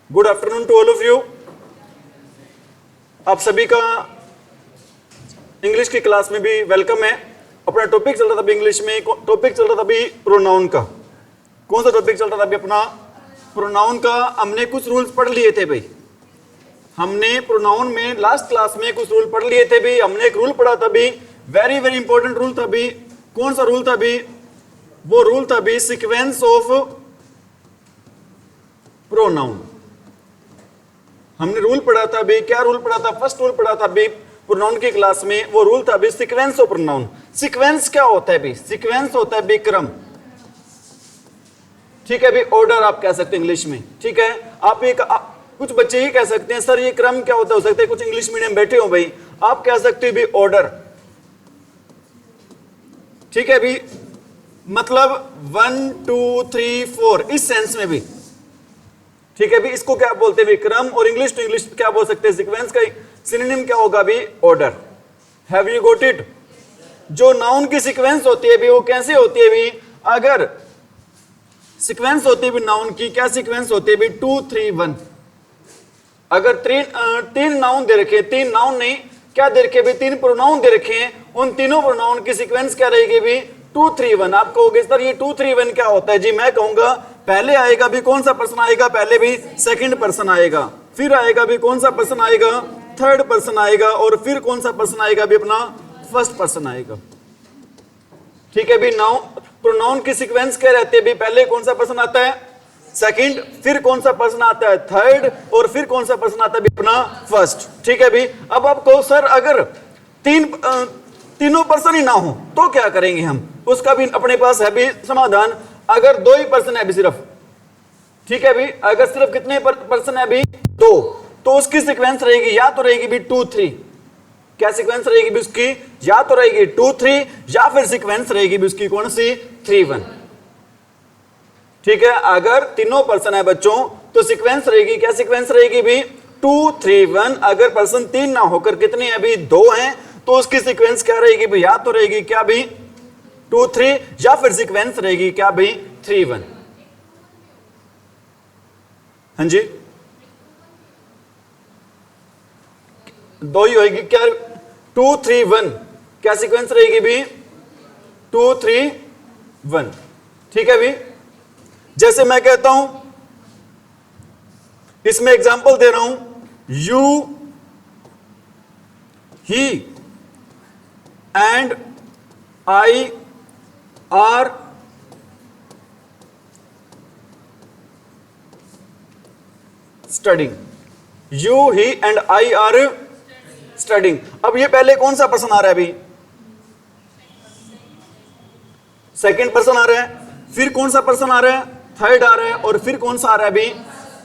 Good afternoon to all of you. आप सभी का इंग्लिश की क्लास में भी वेलकम है। अपना टॉपिक चल रहा था अभी इंग्लिश में, टॉपिक चल रहा था अभी प्रोनाउन का। कौन सा टॉपिक चल रहा था अभी? अपना प्रोनाउन का। हमने कुछ रूल्स पढ़ लिए थे भाई, हमने प्रोनाउन में लास्ट क्लास में कुछ रूल पढ़ लिए थे भी। हमने एक रूल पढ़ा था भी, वेरी वेरी इंपॉर्टेंट रूल था भी। कौन सा रूल था भी? वो रूल था भी सीक्वेंस ऑफ प्रोनाउन। हमने रूल पढ़ा था भी, क्या रूल पढ़ा था? फर्स्ट रूल पढ़ा था भी प्रोनाउन की क्लास में, वो रूल था भी सीक्वेंस ऑफ प्रोनाउन। सीक्वेंस क्या होता है भी? सीक्वेंस होता है भी क्रम, ठीक है भी, ऑर्डर आप कह सकते हैं इंग्लिश में, ठीक है। आप एक कुछ बच्चे ही कह सकते हैं सर ये क्रम क्या होता है, हो सकता है कुछ इंग्लिश मीडियम बैठे हो भाई, आप कह सकते हो भी ऑर्डर, ठीक है भी, मतलब 1 2 3 4 इस सेंस में भी, ठीक है भी। इसको क्या बोलते हैं भी? क्रम। और इंग्लिश टू इंग्लिश क्या बोल सकते हैं? सीक्वेंस का सिनोनिम क्या होगा भी? Order. Have you got it? जो नाउन की सीक्वेंस होती है भी वो कैसे होती है भी? अगर सीक्वेंस होती है भी नाउन की, क्या सीक्वेंस होती है भी? 2 3 1। अगर तीन नाउन दे रखे, तीन नाउन नहीं, क्या दे रखे भी? तीन प्रोनाउन दे रखे हैं, उन तीनों प्रोनाउन की सीक्वेंस क्या रहेगी भी? 2 3 1। आप कहोगे सर ये 2 3 1 क्या होता है जी? मैं कहूंगा पहले आएगा भी कौन सा पर्सन आएगा? पहले भी सेकंड पर्सन आएगा, फिर आएगा भी कौन सा पर्सन आएगा? थर्ड पर्सन आएगा, और फिर कौन सा पर्सन आएगा भी? अपना फर्स्ट पर्सन आएगा, ठीक है भी। नाउन प्रोनाउन की सीक्वेंस क्या रहती है भी? पहले कौन सा पर्सन आता है? सेकंड, फिर कौन सा पर्सन आता है? थर्ड, और फिर कौन सा पर्सन आता है भी? अपना फर्स्ट, ठीक है भी। अब आप कहो सर अगर तीनों पर्सन ही ना हो तो क्या करेंगे हम? उसका भी अपने पास है भी समाधान। अगर दो ही पर्सन है भी सिर्फ, ठीक है भी, अगर सिर्फ कितने पर्सन है भी? दो, तो उसकी सीक्वेंस रहेगी या तो रहेगी भी 2 3। क्या सीक्वेंस रहेगी भी उसकी? या तो रहेगी 2 3, या फिर सीक्वेंस रहेगी भी उसकी कौन सी? 3 1, ठीक है। अगर तीनों पर्सन है बच्चों तो सीक्वेंस रहेगी, क्या सीक्वेंस रहेगी भी? 2 3 1। अगर पर्सन तीन ना होकर कितने हैं भी? दो हैं, तो उसकी सीक्वेंस क्या रहेगी भी? या तो रहेगी क्या भी? 2 3, या फिर सीक्वेंस रहेगी क्या भी? 3 1। हाँ जी, दो ही होगी क्या? 2 3 1। क्या सीक्वेंस रहेगी भी? 2 3 1, ठीक है भी। जैसे मैं कहता हूं, इसमें एग्जांपल दे रहा हूं, you he and I are studying. You he and I are studying. अब ये पहले कौन सा पर्सन आ रहा है अभी? सेकंड पर्सन आ रहा है, फिर कौन सा पर्सन आ रहा है? थर्ड आ रहा है, और फिर कौन सा आ रहा है अभी?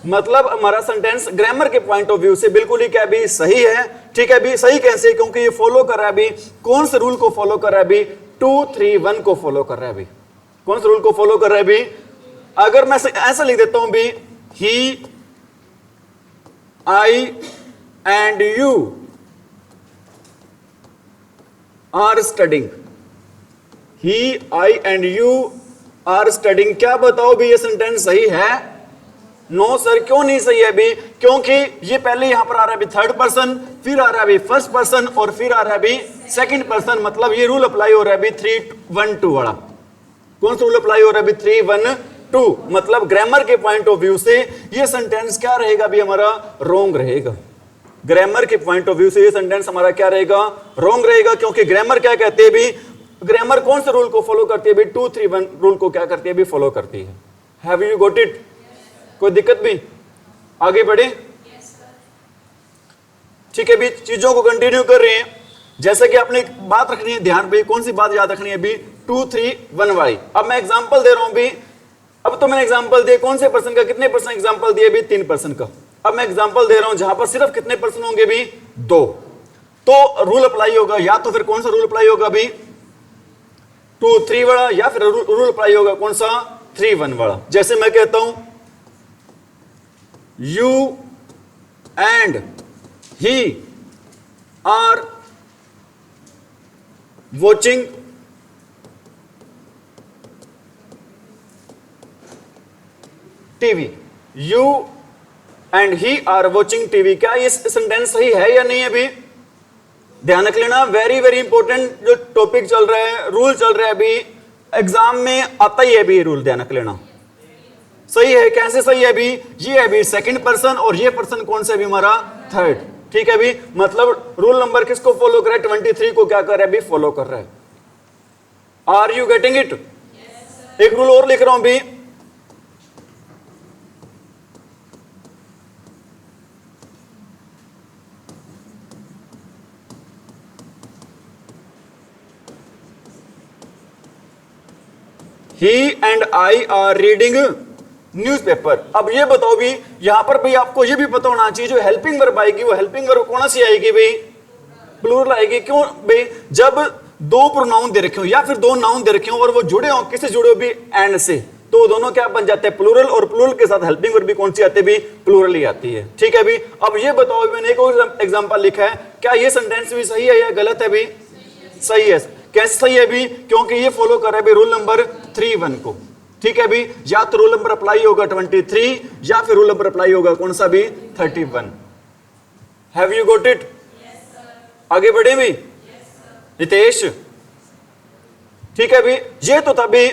मतलब हमारा सेंटेंस ग्रामर के पॉइंट ऑफ व्यू से बिल्कुल ही क्या भी? सही है, ठीक है भी। सही कैसे? क्योंकि ये फॉलो कर रहा है अभी कौन से रूल को फॉलो कर रहा है अभी? 2 3 1 को फॉलो कर रहा है अभी। कौन से रूल को फॉलो कर रहा है अभी? अगर मैं ऐसा लिख देता हूं भी, he I and you are studying. He I and you are studying. क्या बताओ भी ये सेंटेंस सही है? नो सर, क्यों नहीं सही है भी? क्योंकि ये पहले यहां पर आ रहा है भी थर्ड पर्सन, फिर आ रहा है भी फर्स्ट पर्सन, और फिर आ रहा है भी सेकंड पर्सन। मतलब ये रूल अप्लाई हो रहा है भी 3 1 2 वाला। कौन सा रूल अप्लाई हो रहा है भी? 3 1 2। मतलब ग्रामर के पॉइंट ऑफ व्यू से ये सेंटेंस क्या रहेगा भी? हमारा रॉन्ग रहेगा। ग्रामर के पॉइंट ऑफ व्यू से ये सेंटेंस हमारा क्या रहेगा? रॉन्ग रहेगा। क्योंकि ग्रामर क्या कहते हैं भी? ग्रामर कौन से रूल को फॉलो करती है भी? 2 3 1 रूल को क्या करती है भी? फॉलो करती है। Have you got it? कोई दिक्कत भी? आगे बढ़े? ठीक है भी, चीजों को कंटिन्यू कर रहे हैं। जैसे कि आपने एक बात रखनी है ध्यान पे, कौन सी बात याद रखनी है भी? 2 3 1 वाली। अब मैं एग्जांपल दे रहा हूं भी। अब तो मैंने एग्जांपल दिए कौन से पर्सन का? कितने पर्सन एग्जांपल दिए भी? 3 पर्सन का। अब मैं एग्जांपल दे रहा हूं जहां पर सिर्फ कितने पर्सन होंगे भी? 2। तो रूल अप्लाई होगा, या तो फिर कौन सा रूल अप्लाई होगा भी? 2 3 वाला, या फिर रूल अप्लाई होगा कौन सा? 3 1 वाला। जैसे मैं कहता हूं, you and he are watching TV. You and he are watching TV, क्या ये सेंटेंस सही है या नहीं है अभी? ध्यान रख लेना, वेरी वेरी इंपॉर्टेंट जो टॉपिक चल रहा है, रूल चल रहा है अभी, एग्जाम में आता ही है अभी रूल, ध्यान रख लेना। सही है, कैसे सही है अभी? ये है अभी सेकंड पर्सन और ये पर्सन कौन सा अभी हमारा? थर्ड। ठीक है अभी, मतलब रूल नंबर किसको फॉलो कर रहा है? 23 को क्या कर रहा है अभी? फॉलो कर रहा है। Are you getting it? एक रूल और लिख रहा हूं अभी, he and I are reading newspaper. अब ये बताओ भी, यहां पर भाई आपको ये भी पता होना चाहिए जो हेल्पिंग वर्ब आएगी वो हेल्पिंग वर्ब कौन सी आएगी भाई? प्लूरल आएगी। क्यों भाई? जब दो प्रोनाउन दे रखे हो या फिर दो नाउन दे रखे हो और वो जुड़े हो, किससे जुड़े हो भी? एंड से, तो दोनों क्या बन जाते हैं? प्लूरल। और प्लूरल के साथ हेल्पिंग वर्ब भी कौन सी आती है भी? प्लूरल ही आती है। ठीक है भी, अब ये बताओ, मैंने एक और एग्जांपल लिखा है, क्या ये सेंटेंस भी सही है या गलत है भी? सही है। कैसे सही है भी? क्योंकि ये फॉलो कर रहा है रूल नंबर 31 को। ठीक है भी, या तो रूल नंबर अप्लाई होगा 23 या फिर रूल नंबर अप्लाई होगा कौन सा भी? 31। Have you got it? आगे बढ़े भी रितेश? ठीक है भी, ये तो था भी।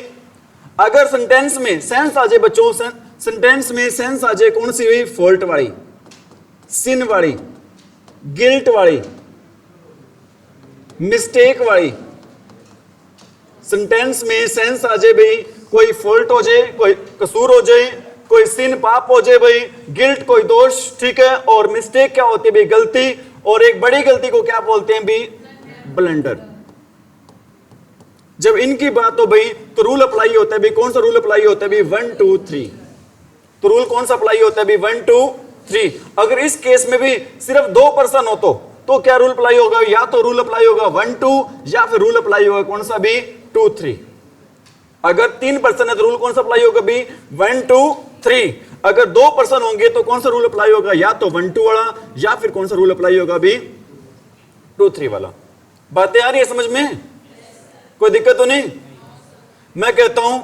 अगर सेंटेंस में सेंस आ जाए बच्चों, सेंटेंस में सेंस आ जाए कौन सी हुई? फॉल्ट वाली, सिन वाली, गिल्ट वाली, मिस्टेक वाली। सेंटेंस में सेंस आ जाए भाई, कोई फॉल्ट हो जाए, कोई कसूर हो जाए, कोई सिन पाप हो जाए भाई, गिल्ट कोई दोष, ठीक है, और मिस्टेक क्या होती है भाई? गलती। और एक बड़ी गलती को क्या बोलते हैं भी? ब्लंडर। जब इनकी बात हो भाई तो रूल अप्लाई होता है भाई, कौन सा रूल अप्लाई होता है भाई? 1 2 3। तो रूल कौन सा अप्लाई होता है भाई? 1 2 3। अगर इस केस में भी सिर्फ दो पर्सन हो तो क्या रूल अप्लाई होगा? या तो रूल अप्लाई होगा 1 2 या फिर रूल अप्लाई होगा कौन सा भी? 2 3। अगर 3 पर्सन है तो रूल कौन सा अप्लाई होगा भी? 1 2 3। अगर 2 पर्सन होंगे तो कौन सा रूल अप्लाई होगा? या तो 1 2 वाला या फिर कौन सा रूल अप्लाई होगा भी? 2 3 वाला। बातें आ रही है समझ में? कोई दिक्कत तो नहीं? मैं कहता हूं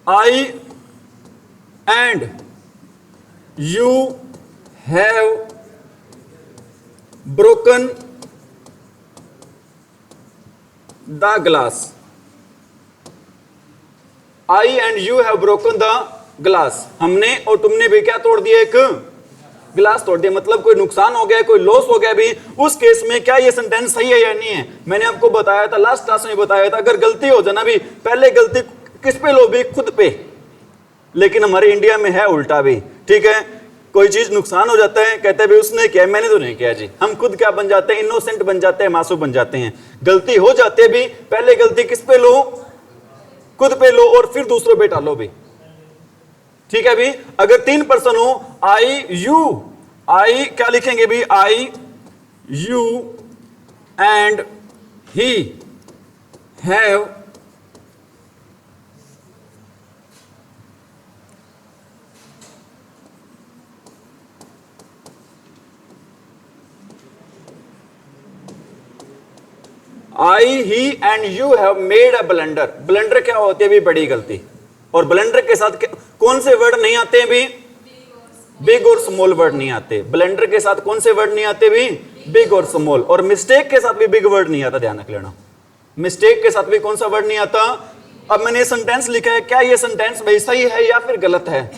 I and you have broken the glass. I and you have broken the glass. हमने और तुमने भी क्या तोड़ दिया? एक गिलास तोड़ दिया। मतलब कोई नुकसान हो गया, कोई लॉस हो गया भी। उस केस में क्या ये सेंटेंस सही है या नहीं है? मैंने आपको बताया था, लास्ट क्लास में बताया था, अगर गलती हो जाना भी, पहले गलती किस पे लो भी? खुद पे। लेकिन हमारे इंडिया में है उल्टा भी। ठीक है, कोई चीज नुकसान हो जाता है, कहते हैं उसने किया, मैंने तो नहीं किया जी। हम खुद क्या बन जाते हैं? इनोसेंट बन जाते हैं, मासूम बन जाते हैं। गलती हो जाती है भी, पहले गलती किस पे लो? खुद पे लो और फिर दूसरों पे टालो भी। ठीक है भी, अगर 3 पर्सन हो, आई यू, आई क्या लिखेंगे भी? I you and he have I he and you have made a blunder. Blunder क्या होती है भी? बड़ी गलती। और ब्लंडर के साथ कौन से वर्ड नहीं आते हैं भी? बिग और स्मॉल वर्ड नहीं आते। ब्लंडर के साथ कौन से वर्ड नहीं आते भी? बिग और स्मॉल। और मिस्टेक के साथ भी बिग वर्ड नहीं आता, ध्यान रख लेना। मिस्टेक के साथ भी कौन सा वर्ड नहीं आता? अब मैंने सेंटेंस लिखा है, क्या ये सेंटेंस भाई सही है या फिर गलत है?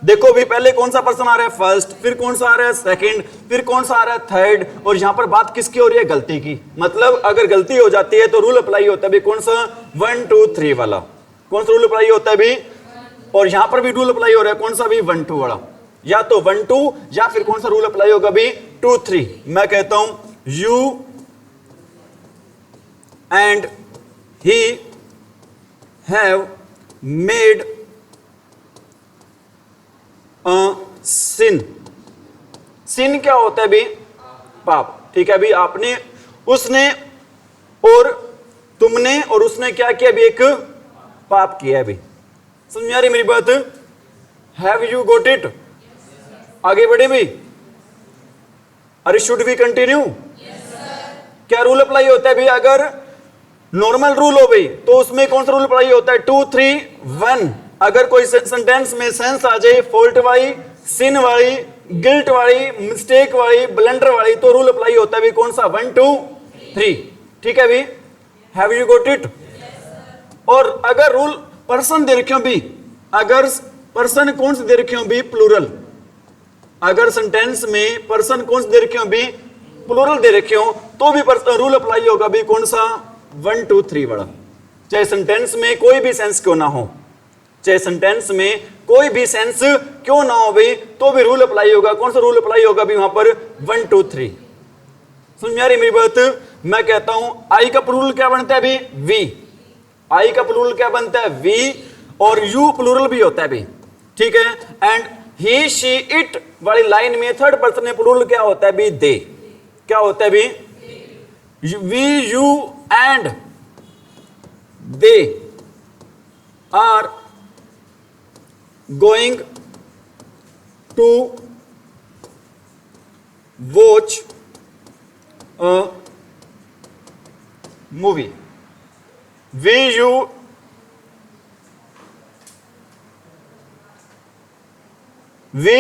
देखो भी, पहले कौन सा पर्सन आ रहा है? फर्स्ट। फिर कौन सा आ रहा है? सेकंड। फिर कौन सा आ रहा है? थर्ड। और यहां पर बात किसकी हो रही है? गलती की। मतलब अगर गलती हो जाती है तो रूल अप्लाई होता है भी कौन सा? 1 2 3 वाला। कौन सा रूल अप्लाई होता है भी? और यहां पर भी रूल अप्लाई हो रहा है कौन सा भी? 1 2 वाला। या तो 1 2 या फिर कौन सा रूल अप्लाई होगा भी? 2 3। मैं कहता हूं you and he have made sin. Sin क्या होता है भी? पाप। ठीक है भी, आपने, उसने और तुमने और उसने क्या किया भी? एक पाप किया भी। समझ आ रही मेरी बात? Have you got it? आगे बढ़े भी? अरे शुड वी कंटिन्यू? क्या रूल अप्लाई होता है भी? अगर नॉर्मल रूल हो भाई तो उसमें कौन सा रूल अप्लाई होता है? 2 3 1। अगर कोई सेंटेंस में सेंस आ जाए फॉल्ट वाली, सिन वाली, गिल्ट वाली, मिस्टेक वाली, ब्लंडर वाली, तो रूल अप्लाई होता है भी कौन सा, 1 2 3। ठीक है भी, हैव यू गॉट इट? और अगर रूल पर्सन दे रखे हो भी, अगर पर्सन कौन से दे रखे हो भी, प्लूरल, अगर सेंटेंस में पर्सन कौन से दे रखे हो भी, प्लूरल दे रखे हो, तो भी रूल अप्लाई होगा भी कौन सा, 1 2 3 वाला। चाहे सेंटेंस में कोई भी सेंस क्यों ना हो, चाहे सेंटेंस में कोई भी सेंस क्यों ना हो भाई, तो भी रूल अप्लाई होगा। कौन सा रूल अप्लाई होगा भी वहां पर, 1 2 3। समझ में आ रही मेरी बात? मैं कहता हूं आई का प्लूरल क्या बनता है भी, वी। आई का प्लूरल क्या बनता है, वी, और यू प्लूरल भी होता है भी। ठीक है, एंड ही शी इट वाली लाइन में थर्ड पर्सन में प्लूरल क्या होता है भी, दे। क्या होता है भी, we, you and they are going to watch a movie. We,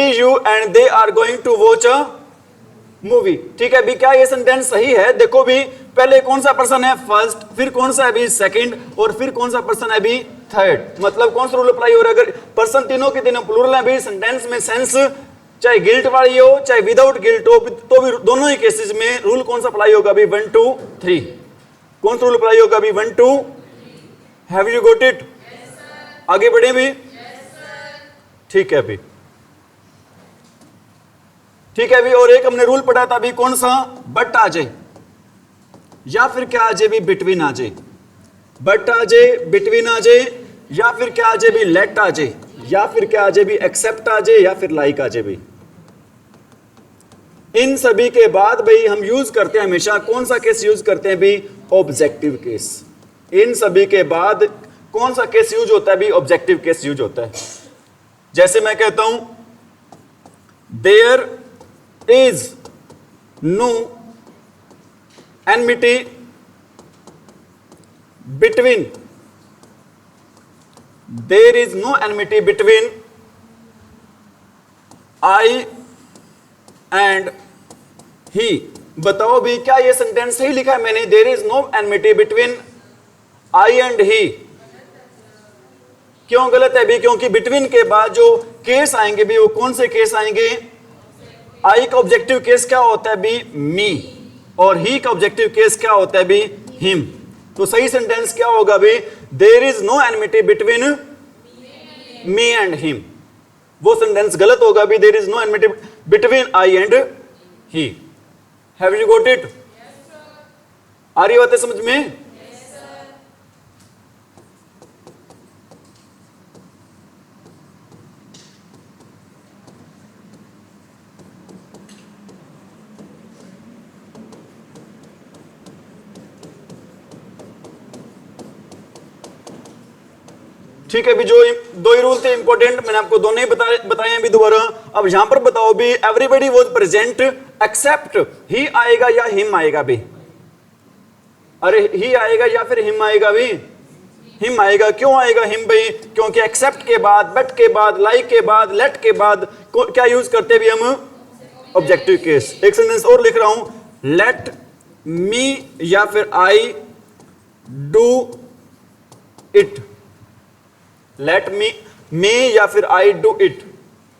you and they are going to watch a movie. ठीक है भी, क्या ये सेंटेंस सही है? देखो भी, पहले कौन सा पर्सन है, फर्स्ट, फिर कौन सा है भी, सेकंड, और फिर कौन सा पर्सन है भी, थर्ड। मतलब कौन सा रूल अप्लाई हो रहा है? अगर पर्सन तीनों के तीनों प्लूरल है भी, सेंटेंस में सेंस चाहे गिल्ट वाली हो चाहे विदाउट गिल्ट हो, तो भी दोनों ही केसेस में रूल कौन सा अप्लाई होगा भी, 1 2 3। कौन सा रूल अप्लाई होगा भी, 1 2। Have you got it? आगे बढ़े भी? ठीक है भी, ठीक है भी। और एक हमने रूल पढ़ा था भी कौन सा, बट आ जाए या फिर क्या आ जाए भी, बिटवीन आ जाए। बट आ जाए, बिटवीन आ जाए, या फिर क्या आ जाए भी, लेट आ जाए, या फिर क्या आ जाए भी, एक्सेप्ट आ जाए, या फिर लाइक आ जाए भी। इन सभी के बाद भाई हम यूज करते हैं हमेशा कौन सा केस यूज करते हैं भी, ऑब्जेक्टिव केस। इन सभी के बाद कौन सा केस यूज होता है भी, ऑब्जेक्टिव केस यूज होता है। जैसे मैं कहता हूं there is no enmity between, there is no enmity between I and he. बताओ भी, क्या ये सेंटेंस सही लिखा है मैंने? There is no enmity between I and he. क्यों गलत है भी? क्योंकि बिटवीन के बाद जो केस आएंगे भी, वो कौन से केस आएंगे? आई का ऑब्जेक्टिव केस क्या होता है भी, मी, और ही का ऑब्जेक्टिव केस क्या होता है भी, हिम। तो सही सेंटेंस क्या होगा भी, there is no enmity between me and him. वो सेंटेंस गलत होगा भी, there is no enmity between I and he. Have you got it? आ रही बात है समझ में? ठीक है भी, जो दो ही रूल थे इंपॉर्टेंट, मैंने आपको दोनों ही बताए हैं भी दोबारा। अब यहां पर बताओ भी, एवरीबडी वाज प्रेजेंट एक्सेप्ट ही आएगा या हिम आएगा भी? अरे ही आएगा या फिर हिम आएगा भी? हिम आएगा। क्यों आएगा हिम भाई? क्योंकि एक्सेप्ट के बाद, बट के बाद, लाइक के बाद, लेट के बाद क्या यूज करते भी हम? Objective case. एक सेंटेंस और लिख रहा हूं, लेट मी या फिर I do it. Let me या फिर आई डू इट,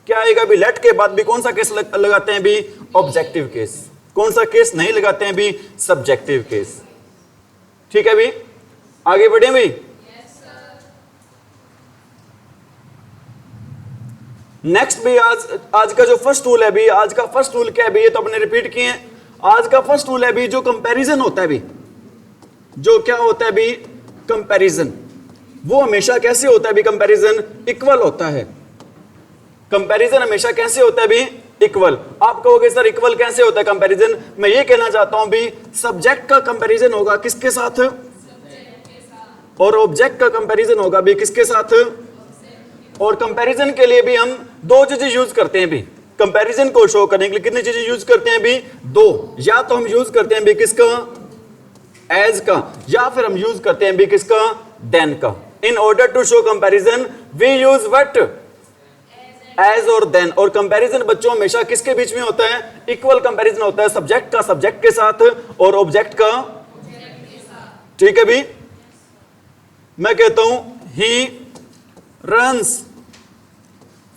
क्या आएगा भी? लेट के बाद भी कौन सा केस लगाते हैं भी? Objective case. कौन सा केस नहीं लगाते हैं भी? Subjective case. ठीक है भी, आगे बढ़े भी? नेक्स्ट भी, आज का जो फर्स्ट रूल है भी, आज का फर्स्ट रूल क्या है भी? ये तो अपने रिपीट किए हैं। आज का फर्स्ट रूल है भी, जो कंपैरिजन होता है भी, जो क्या होता है भी? कंपैरिजन। वो हमेशा कैसे होता है भी? कंपैरिजन इक्वल होता है। कंपैरिजन हमेशा कैसे होता है भी? इक्वल। आप कहोगे सर इक्वल कैसे होता है कंपैरिजन? मैं ये कहना चाहता हूं भी, सब्जेक्ट का कंपैरिजन होगा किसके साथ? और ऑब्जेक्ट का कंपैरिजन होगा भी किसके साथ? और कंपैरिजन के लिए भी हम दो चीजें यूज करते हैं भी। कंपैरिजन को शो करने के लिए कितनी चीजें यूज करते हैं भी? दो। या तो हम यूज करते हैं भी किसका? एज का, या फिर हम यूज करते हैं भी किसका? देन का। In order to show comparison, we use what, as और देन। और कंपैरिजन बच्चों हमेशा किसके बीच में होता है, इक्वल कंपैरिजन होता है, सब्जेक्ट का सब्जेक्ट के साथ और ऑब्जेक्ट का, ठीक है भी। मैं कहता हूं he runs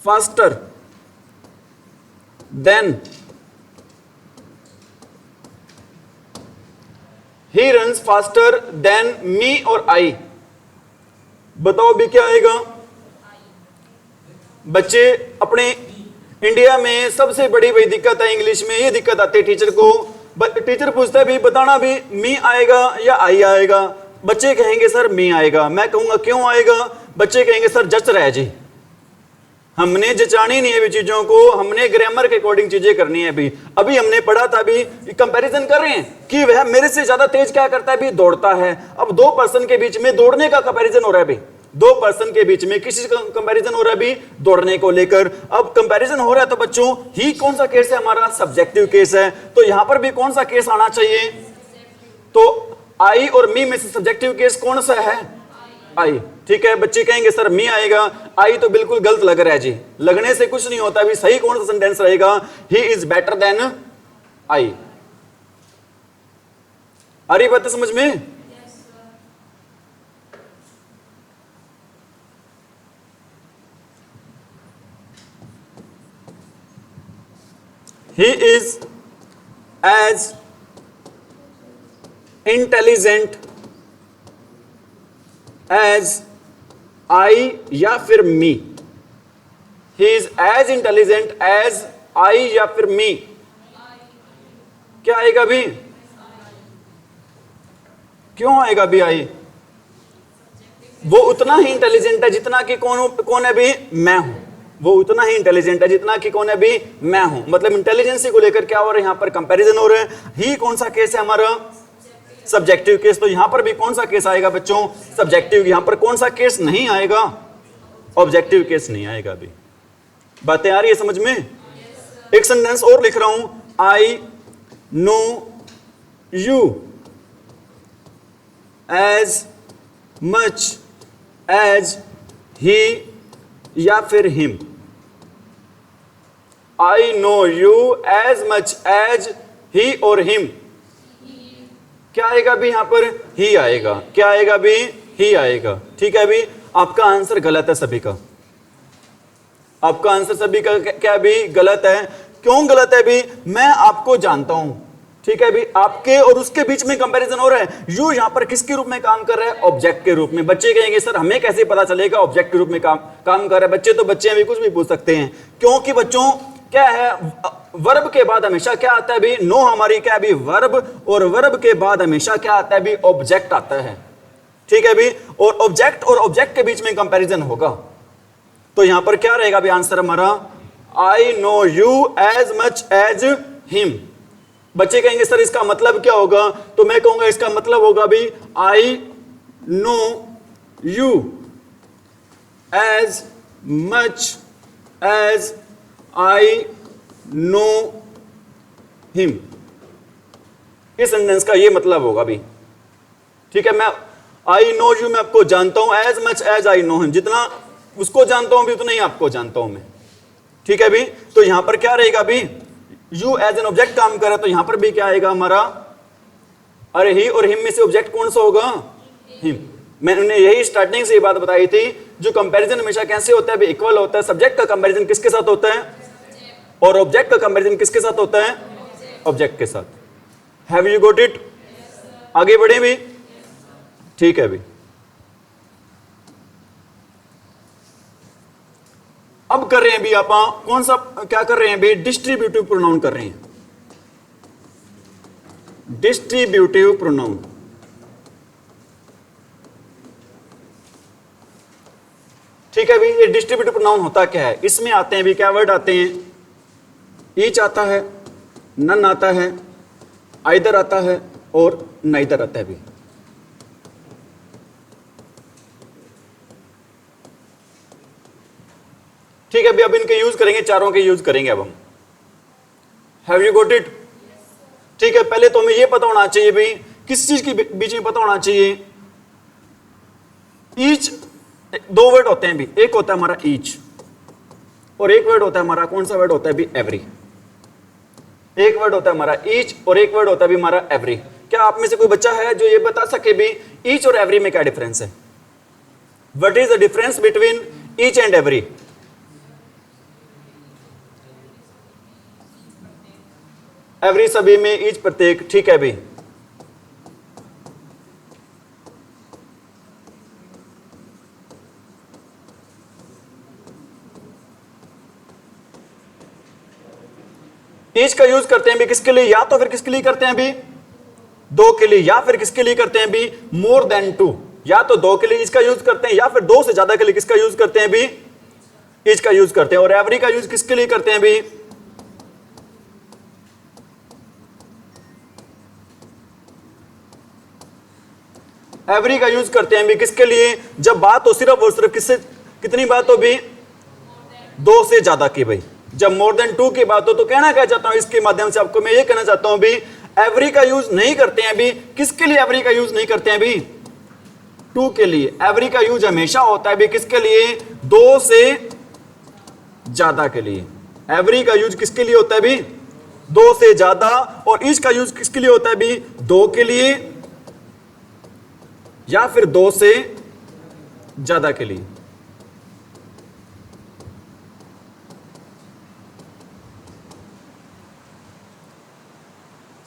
faster than, he runs faster than me और आई। बताओ भी क्या आएगा। बच्चे अपने इंडिया में सबसे बड़ी वही दिक्कत है, इंग्लिश में ये दिक्कत आती है टीचर को। टीचर पूछता है भी बताना भी मी आएगा या आई आएगा। बच्चे कहेंगे सर मी आएगा। मैं कहूंगा क्यों आएगा। बच्चे कहेंगे सर जच रहा है जी, हमने जचानी नहीं है भी चीजों को, हमने ग्रामर के अकॉर्डिंग चीजें करनी है। अभी हमने पढ़ा था, अभी कंपैरिजन कर रहे हैं कि वह मेरे से ज्यादा तेज क्या करता है, भी दौड़ता है। अब दो पर्सन के बीच में दौड़ने का कंपैरिजन हो रहा है। दो पर्सन के बीच में किसी का कंपैरिजन हो रहा है भी दौड़ने को लेकर। अब कंपैरिजन हो रहा है तो बच्चों ही कौन सा केस है हमारा, सब्जेक्टिव केस है। तो यहां पर भी कौन सा केस आना चाहिए, तो आई और मी में से सब्जेक्टिव केस कौन सा है, आई। ठीक है, बच्चे कहेंगे सर मी आएगा, आई तो बिल्कुल गलत लग रहा है जी। लगने से कुछ नहीं होता, भी सही कौन सा सेंटेंस रहेगा, he is better than I. आ रही बात समझ में। He is as intelligent as I या फिर me। He is as intelligent as I या फिर me। क्या आएगा भी, क्यों आएगा भी आई। वो उतना ही इंटेलिजेंट है जितना कि कौन है भी, मैं हूं। वो उतना ही इंटेलिजेंट है जितना कि कौन है भी, मैं हूं। मतलब इंटेलिजेंसी को लेकर क्या हो रहा है, यहां पर कंपैरिजन हो रहा है। ही कौन सा केस है हमारा, सब्जेक्टिव केस। तो यहां पर भी कौन सा केस आएगा बच्चों, सब्जेक्टिव। यहां पर कौन सा केस नहीं आएगा, ऑब्जेक्टिव केस नहीं आएगा। भी बातें आ रही है समझ में। एक सेंटेंस और लिख रहा हूं, I know you as much as he या फिर him. I know you as much as he और हिम। क्या आएगा भी, यहां पर ही आएगा। क्या आएगा भी, ही आएगा। ठीक है भी, आपका आंसर गलत है सभी का। आपका आंसर सभी का क्या भी गलत है। क्यों गलत है भी, मैं आपको जानता हूं। ठीक है भी, आपके और उसके बीच में कंपैरिजन हो रहा है। यू यहां पर किसके रूप में काम कर रहा है, ऑब्जेक्ट के रूप में। बच्चे कहेंगे सर हमें कैसे पता चलेगा ऑब्जेक्ट के रूप में काम कर रहा है। बच्चे तो बच्चे भी कुछ भी पूछ सकते हैं, क्योंकि बच्चों क्या है, वर्ब के बाद हमेशा क्या आता है भी, नो हमारी क्या भी वर्ब, और वर्ब के बाद हमेशा क्या आता है भी, ऑब्जेक्ट आता है। ठीक है भी, और ऑब्जेक्ट के बीच में कंपैरिजन होगा। तो यहां पर क्या रहेगा भी आंसर हमारा, I know you as much as him. बच्चे कहेंगे सर इसका मतलब क्या होगा, तो मैं कहूंगा इसका मतलब होगा भी, I know you as much as I know him. इस सेंटेंस का ये मतलब होगा भी। ठीक है, मैं आई नो यू मैं आपको जानता हूं, as much as I know him, जितना उसको जानता हूं भी उतना ही आपको जानता हूं मैं। ठीक है भी, तो यहां पर क्या रहेगा भी, यू एज एन ऑब्जेक्ट काम करे, तो यहां पर भी क्या आएगा हमारा, अरे ही और हिम में से ऑब्जेक्ट कौन सा होगा, हिम। मैंने यही स्टार्टिंग से ये बात बताई थी, जो कंपैरिजन हमेशा कैसे होता है, इक्वल होता है। सब्जेक्ट का कंपैरिजन किसके साथ होता है, और ऑब्जेक्ट का कंपैरिजन किसके साथ होता है, ऑब्जेक्ट के साथ। Have you got it. आगे बढ़े भी। ठीक है भी, अब कर रहे हैं भी आप कौन सा, क्या कर रहे हैं भी, डिस्ट्रीब्यूटिव प्रोनाउन कर रहे हैं। Distributive pronoun. ठीक है भी, ये डिस्ट्रीब्यूटिव प्रोनाउन होता क्या है, इसमें आते हैं भी क्या वर्ड आते हैं, ईच आता है, नन आता है, आइदर आता है और नाइदर आता है भी। ठीक है भी, अब इनके यूज करेंगे, चारों के यूज करेंगे अब हम। Have you got it. ठीक है, पहले तो हमें यह पता होना चाहिए भी, किस चीज के बीच में पता होना चाहिए, ईच दो वर्ड होते हैं भी, एक होता है हमारा ईच और एक वर्ड होता है हमारा, कौन सा वर्ड होता है भी, एवरी। एक वर्ड होता है हमारा ईच और एक वर्ड होता है भी हमारा एवरी। क्या आप में से कोई बच्चा है जो ये बता सके भी ईच और एवरी में क्या डिफरेंस है? What is the difference between each and every? Every सभी में, ईच प्रत्येक, ठीक है भी। ईच का यूज करते हैं भी किसके लिए? या तो फिर किसके लिए करते हैं भी? दो के लिए। या फिर किसके लिए करते हैं भी? More than two. या तो दो के लिए इसका यूज करते हैं या फिर दो से ज्यादा के लिए किसका यूज करते हैं भी? ईच का यूज करते हैं। और एवरी का यूज किसके लिए करते हैं भी? एवरी का यूज करते हैं भी किसके लिए? जब बात हो सिर्फ और सिर्फ किससे, कितनी बात हो भी? दो से ज्यादा की भाई। जब मोर देन टू की बात हो तो कहना क्या चाहता हूं इसके माध्यम से आपको मैं ये कहना चाहता हूं भी एवरी का यूज नहीं करते हैं भी। किसके लिए एवरी का यूज नहीं करते हैं भी? टू के लिए। एवरी का यूज हमेशा होता है भी किसके लिए? दो से ज्यादा के लिए। एवरी का यूज किसके लिए होता है भी? दो से ज्यादा। और ईच का यूज किसके लिए होता है भी? दो के लिए या फिर दो से ज्यादा के लिए।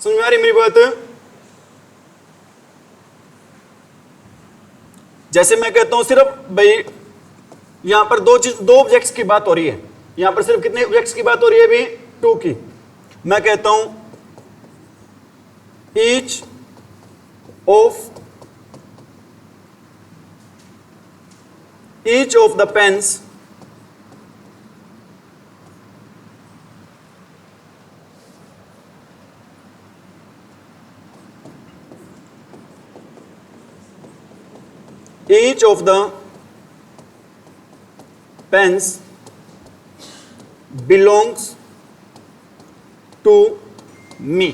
समझ में आ रही मेरी बात? जैसे मैं कहता हूं सिर्फ भाई यहां पर दो ऑब्जेक्ट्स की बात हो रही है। यहां पर सिर्फ कितने ऑब्जेक्ट्स की बात हो रही है भी? टू की। मैं कहता हूं each of the pens each of the pens belongs to me।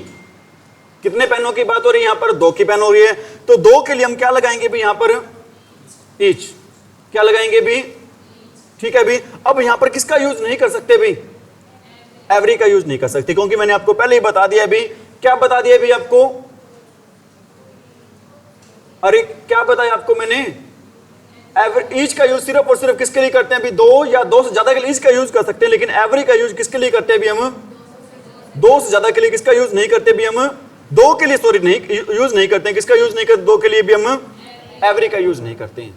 कितने पेनों की बात हो रही है यहां पर? दो की पेन हो रही है। तो दो के लिए हम क्या लगाएंगे भी यहां पर? each। क्या लगाएंगे भी? ठीक है भी। अब यहां पर किसका यूज नहीं कर सकते भी? एवरी का यूज नहीं कर सकते, क्योंकि मैंने आपको पहले ही बता दिया भी। क्या बता दिया भी आपको? अरे क्या बताया आपको मैंने? ईच का यूज सिर्फ और सिर्फ किसके लिए करते हैं भी? दो या दो से ज्यादा के लिए ईच का यूज कर सकते हैं, लेकिन एवरी का यूज किसके लिए करते हैं भी हम? दो से ज्यादा के लिए किसका यूज नहीं करते भी हम? दो के लिए सॉरी नहीं यूज नहीं करते हैं। किसका यूज नहीं करते? दो के लिए भी हम एवरी का यूज नहीं करते हैं।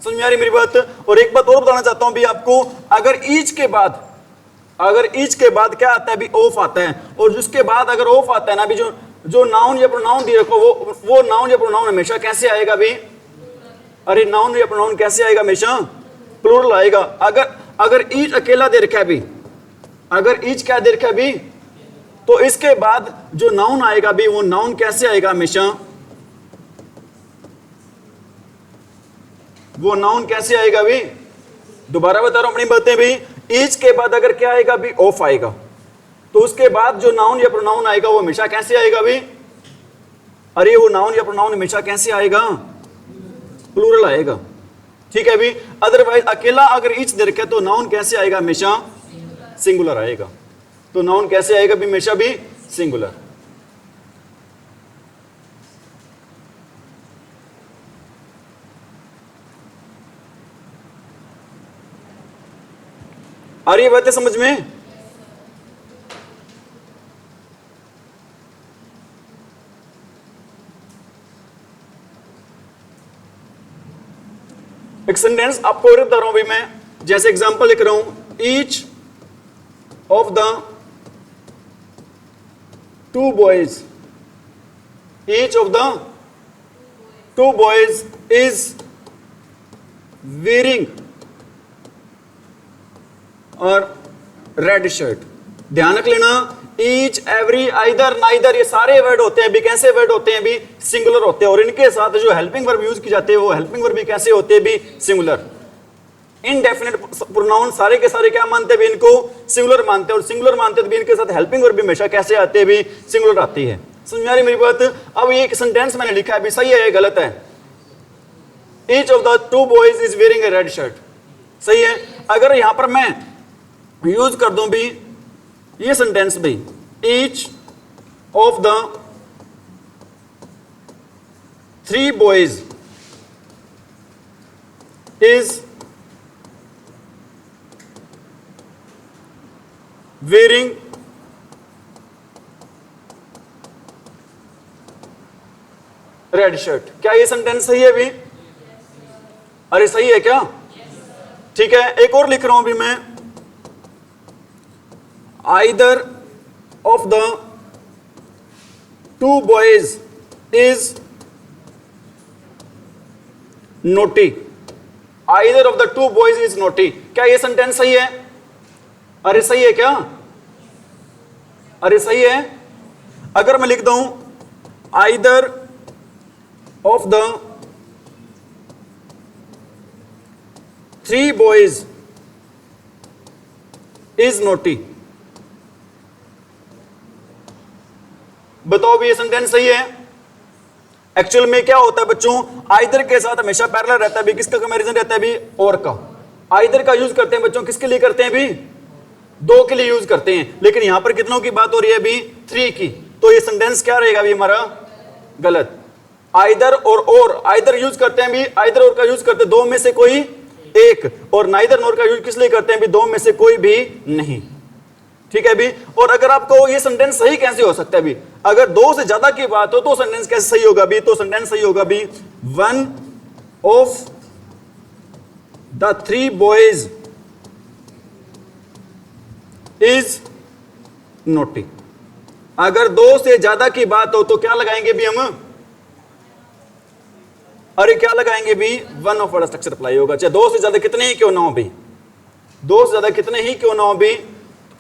समझ में आ रही मेरी बात? और एक बात और बताना चाहता हूं भी आपको, अगर ईच के बाद क्या आता है भी? ऑफ आता है। और जिसके बाद अगर ऑफ आता है ना भी, जो नाउन या प्रोनाउन दे रखो वो नाउन या प्रोनाउन हमेशा कैसे आएगा भी? अरे नाउन या प्रोनाउन कैसे आएगा? हमेशा प्लूरल आएगा। अगर ईच अकेला दे रखा है भी, अगर ईच क्या दे रखा है भी, तो इसके बाद जो नाउन आएगा भी वो नाउन कैसे आएगा? हमेशा वो नाउन कैसे आएगा भी? दोबारा बता रहा हूं अपनी बातें भी। ईच के बाद अगर क्या आएगा भी? ऑफ आएगा। तो उसके बाद जो नाउन या प्रोनाउन आएगा वो हमेशा कैसे आएगा भी? अरे वो नाउन या प्रोनाउन हमेशा कैसे आएगा? प्लूरल आएगा। ठीक है भी। अदरवाइज अकेला अगर ईच दे रखा है तो नाउन कैसे आएगा? हमेशा सिंगुलर आएगा। तो नाउन कैसे आएगा भी? हमेशा भी सिंगुलर। आ रही है बातें समझ में? एक सेंटेंस आपको और बता रहा हूं भाई मैं, जैसे एग्जांपल लिख रहा हूं, each of the two boys, each of the two boys is wearing और रेड शर्ट। ध्यान रख लेना, ईच, एवरी, आइदर, नाइदर, ये सारे वर्ड होते हैं भी कैसे वर्ड होते हैं भी? सिंगुलर होते हैं। और इनके साथ जो हेल्पिंग वर्ब यूज की जाते हैं वो हेल्पिंग वर्ब भी कैसे होते हैं भी? सिंगुलर। इनडेफिनेट प्रोनाउन सारे के सारे क्या मानते हैं भी? इनको सिंगुलर मानते हैं। और सिंगुलर मानते हैं तो भी इनके साथ हेल्पिंग वर्ब भी हमेशा कैसे आते हैं भी? सिंगुलर आती है। समझ में आ रही मेरी बात? अब ये सेंटेंस मैंने लिखा है भी, सही है या गलत है? Each of the two boys is wearing A red shirt. सही है। अगर यहां पर मैं यूज कर दूं भी ये सेंटेंस भी, each of the three boys is wearing red shirt. क्या ये सेंटेंस सही है भी? अरे सही है क्या? ठीक है, एक और लिख रहा हूं भी मैं, either of the two boys is naughty. Either of the two boys is naughty. क्या ये सेंटेंस सही है? अरे सही है क्या? अरे सही है। अगर मैं लिख दूं either of the three boys is naughty, बताओ भी ये सेंटेंस सही है? एक्चुअल में क्या होता है बच्चों, आइदर के साथ हमेशा पैरेलल रहता है भी, किसका कंपैरिजन रहता है भी? और का। आइदर का यूज करते हैं बच्चों किसके लिए करते हैं भी? दो के लिए यूज करते हैं, लेकिन यहां पर कितनों की बात हो रही है भी? थ्री की। तो ये सेंटेंस क्या रहेगा भी हमारा? गलत। आइदर और आइदर यूज करते हैं भी, आइदर और का यूज करते हैं दो में से कोई एक, और नाइदर नोर का यूज किस लिए करते हैं भी? दो में से कोई भी नहीं। ठीक है भी। और अगर आपको ये सेंटेंस सही कैसे हो सकता है भी? अगर दो से ज्यादा की बात हो तो सेंटेंस कैसे सही होगा भी? तो सेंटेंस सही होगा भी one of the three boys is naughty. अगर दो से ज्यादा की बात हो तो क्या लगाएंगे भी हम? अरे क्या लगाएंगे भी? वन ऑफ वाला स्ट्रक्चर अप्लाई होगा, चाहे दो से ज्यादा कितने ही क्यों ना हो भी। दो से ज्यादा कितने ही क्यों ना हो भी,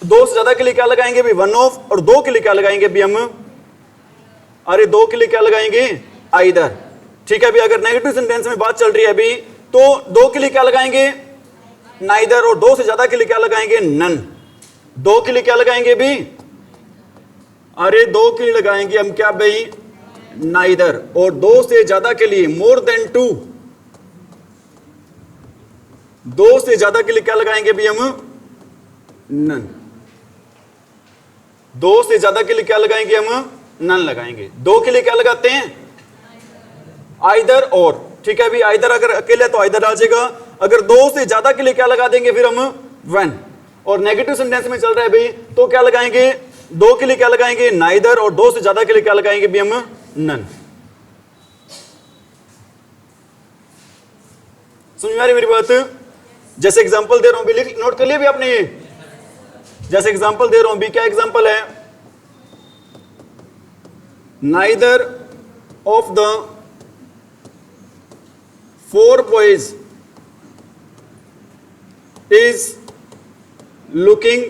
दो से ज्यादा के लिए क्या लगाएंगे भी? One of. और दो के लिए क्या लगाएंगे भी हम? अरे दो के लिए क्या लगाएंगे? आइदर। ठीक है भी। अगर नेगेटिव सेंटेंस में बात चल रही है अभी तो दो के लिए क्या लगाएंगे? नाइदर। और दो से ज्यादा के लिए क्या लगाएंगे? नन। दो के लिए क्या लगाएंगे भी? अरे दो के लिए लगाएंगे हम क्या भाई? नाइदर। और दो से ज्यादा के लिए मोर देन टू, दो से ज्यादा के लिए क्या लगाएंगे भी हम? नन। दो से ज्यादा के लिए क्या लगाएंगे हम? नन लगाएंगे। दो के लिए क्या लगाते हैं? आइदर और। ठीक है भी। आइदर अगर अकेले तो आइदर आ जाएगा, अगर दो से ज्यादा के लिए क्या लगा देंगे फिर हम? वन। और नेगेटिव सेंटेंस में चल रहा है भाई तो क्या लगाएंगे? दो के लिए क्या लगाएंगे? नाइदर। और दो से ज्यादा के लिए क्या लगाएंगे भी हम? नन। समझ में आ रही मेरी बात? जैसे एग्जांपल दे रहा हूं भी, लिख नोट कर लिया भी आपने ये? जैसे एग्जांपल दे रहा हूं भी, क्या एग्जांपल है? Neither of the four boys is looking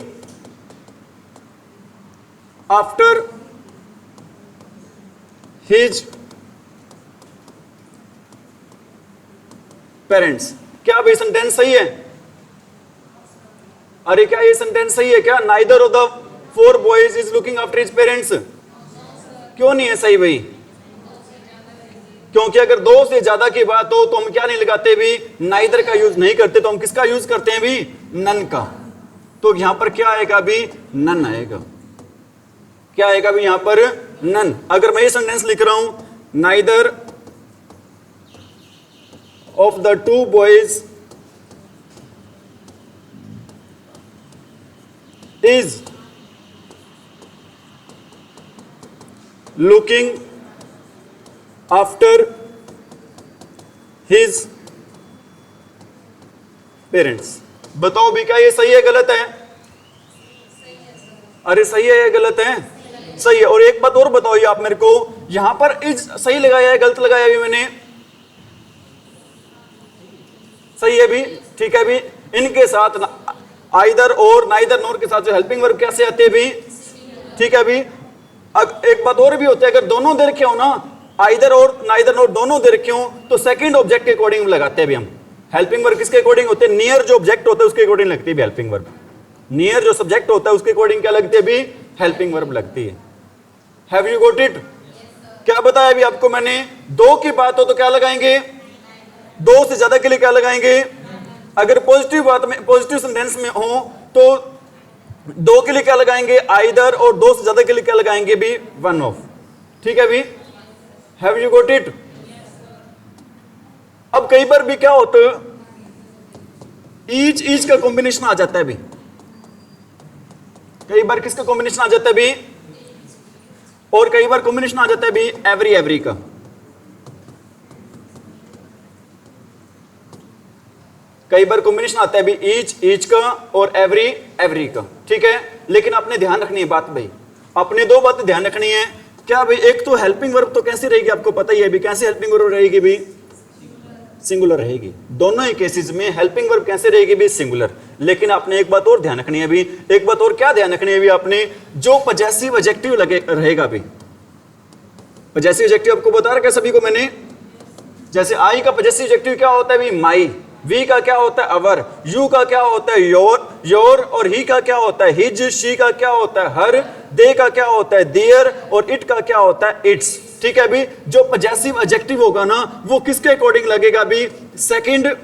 after his parents. क्या भाई सेंटेंस सही है? अरे क्या ये सेंटेंस सही है क्या? Neither of the four boys is looking after his parents. क्यों नहीं है सही भाई? क्योंकि अगर दो से ज्यादा की बात हो तो हम क्या नहीं लगाते भी? नाइदर का यूज नहीं करते, तो हम किसका यूज करते हैं भी? नन का। तो यहां पर क्या आएगा भी? नन आएगा। क्या आएगा भी यहां पर? नन। अगर मैं ये सेंटेंस लिख रहा हूं, neither of the two boys is looking after his parents. बताओ भी क्या ये सही है गलत है? अरे सही है या गलत है? सही है। और एक बात और बताओ ये आप मेरे को, यहां पर इज सही लगाया है गलत लगाया भी मैंने? सही है भी। ठीक है भी। इनके साथ आइदर और नाइदर नोर के साथ जो हेल्पिंग वर्ब कैसे आते हैं भी? ठीक है भी। एक बात और भी होता है, अगर दोनों दे रखे हो ना, आइदर और नाइदर नोर दोनों दे रखे हो, तो सेकंड ऑब्जेक्ट के अकॉर्डिंग लगाते हैं भी हम। हेल्पिंग वर्ब किसके अकॉर्डिंग होते हैं? नियर जो ऑब्जेक्ट होता है उसके अकॉर्डिंग लगती है भी हेल्पिंग वर्ब। नियर जो सब्जेक्ट होता है उसके अकॉर्डिंग क्या लगती है भी? हेल्पिंग वर्ब लगती है। Have you got it? क्या बताया अभी आपको मैंने? दो की बात हो तो क्या लगाएंगे? दो से ज्यादा के लिए क्या लगाएंगे? अगर पॉजिटिव बात में, पॉजिटिव सेंटेंस में हो तो दो के लिए क्या लगाएंगे? आइदर, और दो से ज्यादा के लिए क्या लगाएंगे भी? One of. ठीक है भी? Have you got it? अब कई बार भी क्या होता है, ईच का कॉम्बिनेशन आ जाता है भी। कई बार किसका कॉम्बिनेशन आ जाता है भी? और कई बार कॉम्बिनेशन आ जाता है भी एवरी का। कई बार कॉम्बिनेशन आता है भी ईच का और एवरी का। ठीक है, लेकिन आपने ध्यान रखनी है बात भाई, अपने दो बातें ध्यान रखनी है। क्या भाई? एक तो हेल्पिंग वर्ब तो कैसे रहेगी आपको पता ही है भी, कैसे हेल्पिंग वर्ब रहेगी भी? सिंगुलर रहेगी। दोनों ही केसेस में हेल्पिंग वर्ब कैसे रहेगी भी? सिंगुलर। लेकिन आपने एक बात और ध्यान रखनी है भी, एक बात और क्या ध्यान रखनी है भी आपने? जो पजेसिव एडजेक्टिव लगे रहेगा भी। पजेसिव एडजेक्टिव आपको बता रखा है सभी को मैंने। जैसे आई का पजेसिव एडजेक्टिव क्या होता है भी? माई। वी का क्या होता है? अवर। यू का क्या होता है? योर। और ही का क्या होता है? हिज। शी का क्या होता है? हर। दे का क्या होता है? देयर। और इट का क्या होता है? इट्स। ठीक है भी? जो पजेसिव एडजेक्टिव होगा ना वो किसके अकॉर्डिंग लगेगा भी? सेकंड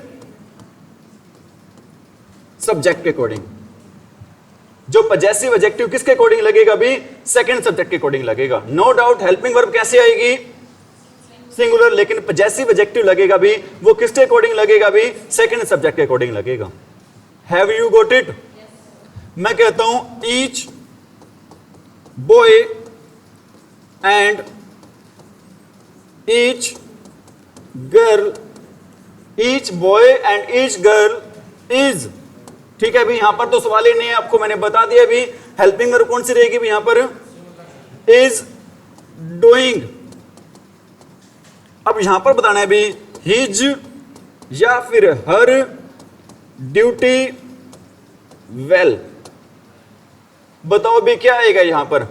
सब्जेक्ट के अकॉर्डिंग। जो पजेसिव एडजेक्टिव किसके अकॉर्डिंग लगेगा भी? सेकंड सब्जेक्ट के अकॉर्डिंग लगेगा। नो डाउट हेल्पिंग वर्ब कैसे आएगी? सिंगुलर। लेकिन पजेसिव एडजेक्टिव लगेगा भी वो किसके अकॉर्डिंग लगेगा भी? सेकंड सब्जेक्ट के अकॉर्डिंग लगेगा। Have you got it? मैं कहता हूं each boy and each girl, each boy and each girl is. ठीक है भी? यहां पर तो सवाल ही नहीं है, आपको मैंने बता दिया भी हेल्पिंग वर्ब कौन सी रहेगी भी यहां पर? Is doing. अब यहां पर बताना है भी हिज या फिर हर ड्यूटी वेल। बताओ भी क्या आएगा यहां पर?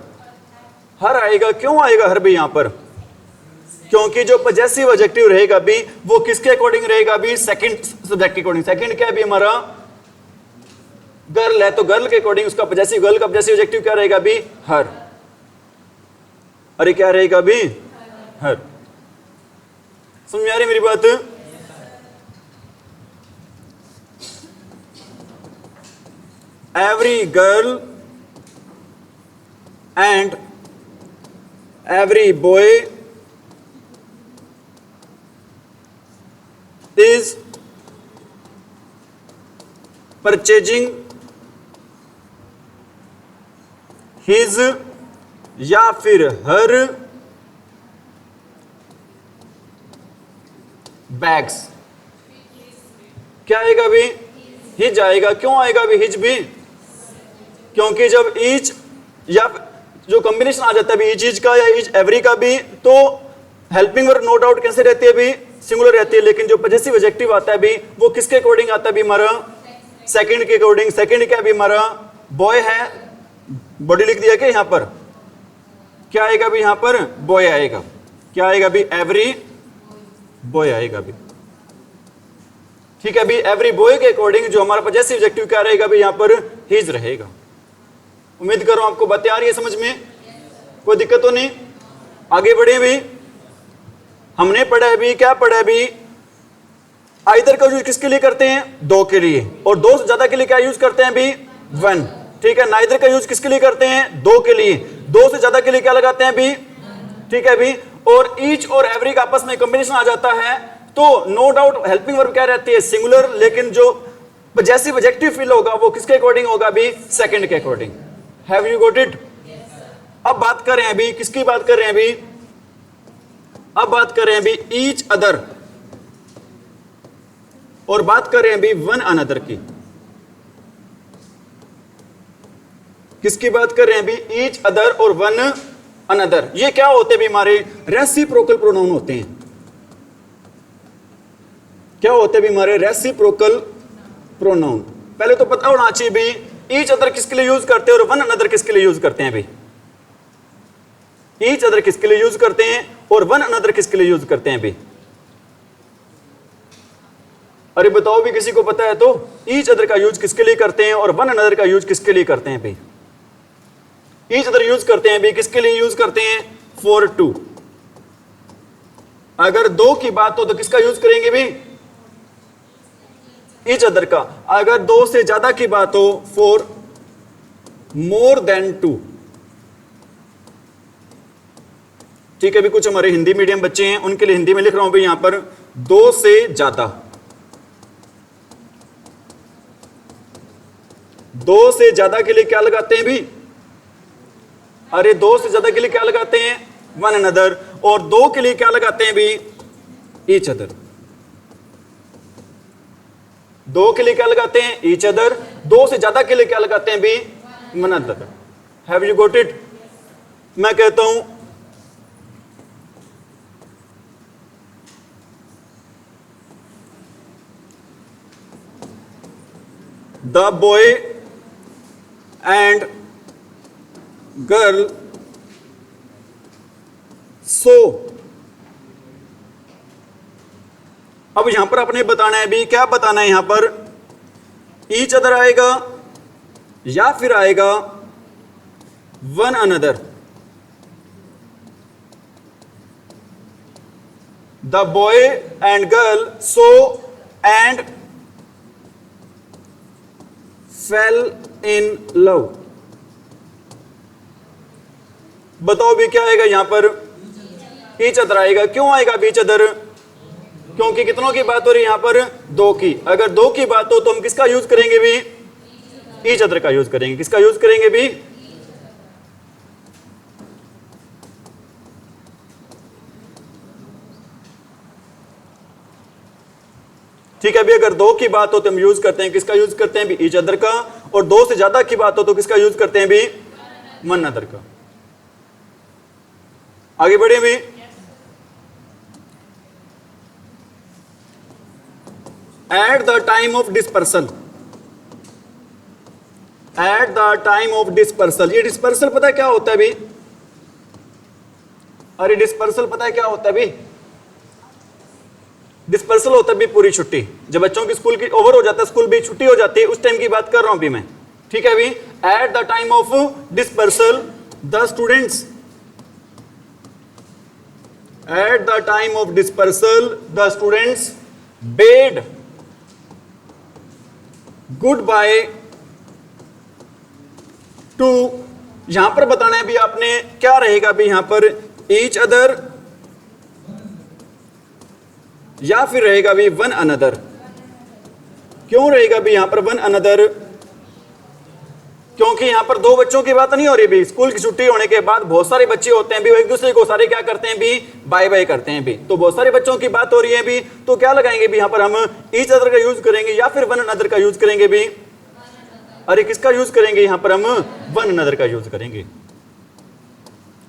हर आएगा। क्यों आएगा हर भी यहां पर? क्योंकि जो पजेसिव एडजेक्टिव रहेगा भी वो किसके अकॉर्डिंग रहेगा भी? सेकंड सब्जेक्ट के अकॉर्डिंग। सेकंड क्या है भी हमारा? गर्ल है, तो गर्ल के अकॉर्डिंग उसका पजेसिव, गर्ल का पजेसिव एडजेक्टिव क्या रहेगा भी? हर। अरे क्या रहेगा भी? हर। समझ में आ रही मेरी बात? Every girl and every boy is purchasing his या फिर हर बैग्स। क्या आएगा भी? हिज आएगा। क्यों आएगा भी हिज भी? क्योंकि जब ईच या जो कॉम्बिनेशन आ जाता है भी ईच का या ईच एवरी का भी, तो हेल्पिंग वर्ब नो डाउट कैसे रहती है भी? सिंगुलर रहती है। लेकिन जो पजेसिव एडजेक्टिव आता है भी वो किसके अकॉर्डिंग आता है भी हमारा? सेकंड के अकॉर्डिंग। सेकंड क्या भी हमारा? बॉय है। बॉडी लिख दिया क्या यहां पर? क्या आएगा भी यहां पर? बॉय आएगा। क्या आएगा भी? एवरी बॉय आएगा भी। ठीक है भी? एवरी बॉय के अकॉर्डिंग जो हमारा पजेसिव एडजेक्टिव क्या रहेगा भी? यहां पर हिज रहेगा। उम्मीद करो आपको बातें आ रही है समझ में, कोई दिक्कत तो नहीं? आगे बढ़े भी। हमने पढ़ा है भी, क्या पढ़ा है भी? आइदर का यूज किसके लिए करते हैं? दो के लिए। और दो से ज्यादा के लिए क्या यूज करते हैं भी? वन। ठीक है। नाइदर का यूज किसके लिए करते हैं? दो के लिए। दो से ज्यादा के लिए क्या लगाते हैं भी? ठीक है भी? और ईच और एवरी का आपस में कॉम्बिनेशन आ जाता है तो नो डाउट हेल्पिंग वर्ब क्या रहती है? सिंगुलर। लेकिन जो पजेसिव एडजेक्टिव फील होगा वो किसके अकॉर्डिंग होगा भी? सेकंड के according. Have you got it? अब बात कर रहे हैं अभी किसकी बात कर रहे हैं अभी? अब बात कर रहे हैं अभी ईच अदर, और बात कर रहे हैं अभी वन अनदर की। किसकी बात कर रहे हैं अभी? ईच अदर और वन अनदर। ये क्या होते हैं भी? हमारे रेसिप्रोकल प्रोनाउन होते हैं। क्या होते हैं भी? हमारे रेसिप्रोकल प्रोनाउन। पहले तो पता होना चाहिए भी ईच अदर किसके लिए यूज करते हैं और वन अनदर किसके लिए यूज करते हैं भी? ईच अदर किसके लिए यूज करते हैं और वन अनदर किसके लिए यूज करते हैं भी? अरे बताओ भी, किसी को पता है तो? ईच अदर का यूज किसके लिए करते हैं और वन अनदर का यूज किसके लिए करते हैं भी? ईच अदर यूज करते हैं भी किसके लिए यूज करते हैं? For two. अगर दो की बात हो तो किसका यूज करेंगे भी? ईच अदर का। अगर दो से ज्यादा की बात हो, फॉर मोर देन टू। ठीक है, अभी कुछ हमारे हिंदी मीडियम बच्चे हैं, उनके लिए हिंदी में लिख रहा हूं भी यहां पर दो से ज्यादा। दो से ज्यादा के लिए क्या लगाते हैं भी? अरे दो से ज्यादा के लिए क्या लगाते हैं? One another. और दो के लिए क्या लगाते हैं भी? Each other. दो के लिए क्या लगाते हैं? Each other. दो से ज्यादा के लिए क्या लगाते हैं भी? One another. Have you got it? मैं कहता हूं the boy and girl so. अब यहां पर आपने बताना है भी, क्या बताना है यहां पर? ईच अदर आएगा या फिर आएगा one another? The boy and girl so and fail in love. बताओ भी क्या आएगा यहां पर? ईच अदर आएगा। क्यों आएगा बीच अदर? क्योंकि कितनों की बात हो रही है यहां पर? दो की। अगर दो की बात हो तो हम किसका यूज करेंगे भी? ईच अदर का यूज करेंगे। किसका यूज करेंगे भी? ठीक है भी, अगर दो की बात हो तो हम यूज करते हैं किसका? यूज करते हैं भी ईच अदर का। और दो से ज्यादा की बात हो तो किसका यूज करते हैं भी? वन अदर का। आगे बढ़े भी। At the time of dispersal. At the time of dispersal. ये डिस्पर्सल पता है क्या होता है भी? अरे डिस्पर्सल पता है क्या होता है भी? डिस्पर्सल होता है भी पूरी छुट्टी। जब बच्चों की स्कूल की ओवर हो जाता है, स्कूल भी छुट्टी हो जाती है, उस टाइम की बात कर रहा हूं भी मैं। ठीक है भी। At the time of dispersal the students. At the time of dispersal the students bed good by two. यहां पर बताना है भी आपने, क्या रहेगा भी यहां पर? ईच अदर या फिर रहेगा भी वन अनदर। क्यों रहेगा भी यहां पर वन अनदर? क्योंकि यहां पर दो बच्चों की बात नहीं हो रही भी। स्कूल की छुट्टी होने के बाद बहुत सारे बच्चे होते हैं भी, वो एक दूसरे को सारे क्या करते हैं भी? बाय बाय करते हैं भी। तो बहुत सारे बच्चों की बात हो रही है भी, तो क्या लगाएंगे भी यहां पर? हम ईच अदर का यूज करेंगे या फिर वन अनदर का यूज करेंगे भी? अरे किसका यूज करेंगे यहां पर? हम वन अनदर का यूज करेंगे।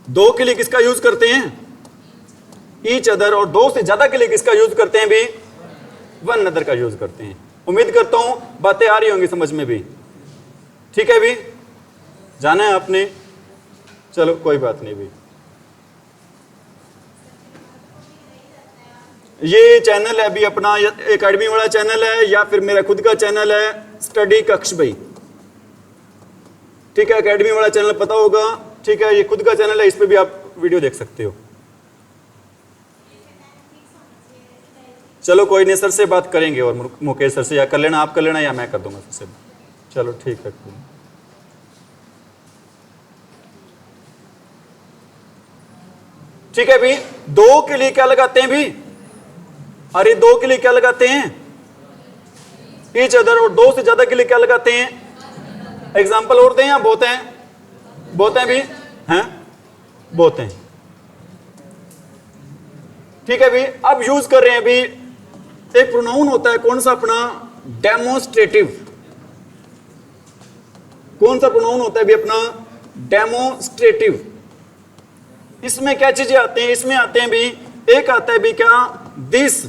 दो के लिए किसका यूज करते हैं? Each other. और दो से ज्यादा के लिए किसका यूज करते हैं भी? वन अनदर का यूज करते हैं। उम्मीद करता हूं बातें आ रही होंगी समझ में भी। ठीक है भी, जाना है आपने? चलो कोई बात नहीं भी। ये चैनल है अभी अपना, एकेडमी वाला चैनल है या फिर मेरा खुद का चैनल है स्टडी कक्ष भाई। ठीक है, एकेडमी वाला चैनल पता होगा। ठीक है, ये खुद का चैनल है, इस पे भी आप वीडियो देख सकते हो। चलो कोई नहीं, सर से बात करेंगे और मुकेश सर से, या कर लेना, आप कर लेना या मैं कर दूंगा सर से। चलो ठीक है। ठीक है भी। दो के लिए क्या लगाते हैं भी? अरे दो के लिए क्या लगाते हैं? Each other. और दो से ज्यादा के लिए क्या लगाते हैं? एग्जाम्पल और दें या बहुत हैं? बहुत हैं भी हैं, बहुत हैं। ठीक है भी। अब यूज कर रहे हैं भी, एक प्रोनाउन होता है कौन सा अपना? डेमोन्स्ट्रेटिव। कौन सा प्रोनाउन होता है भी अपना? डेमोन्स्ट्रेटिव। इसमें क्या चीजें आती हैं? इसमें आते हैं भी, एक आता है भी क्या? दिस।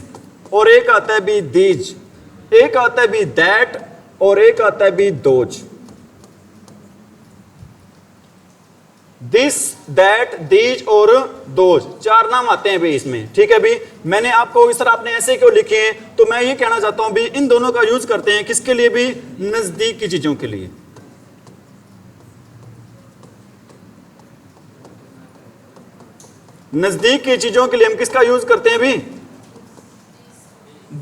और एक आता है भी दीज। एक आता है भी दैट। और एक आता है भी दोज। दिस, दैट, दीज और दोज, चार नाम आते हैं भी इसमें। ठीक है भी। मैंने आपको सर आपने ऐसे क्यों लिखे हैं, तो मैं ये कहना चाहता हूं भी इन दोनों का यूज करते हैं किसके लिए भी? नजदीक की चीजों के लिए। नजदीक की चीजों के लिए हम किसका यूज करते हैं भी?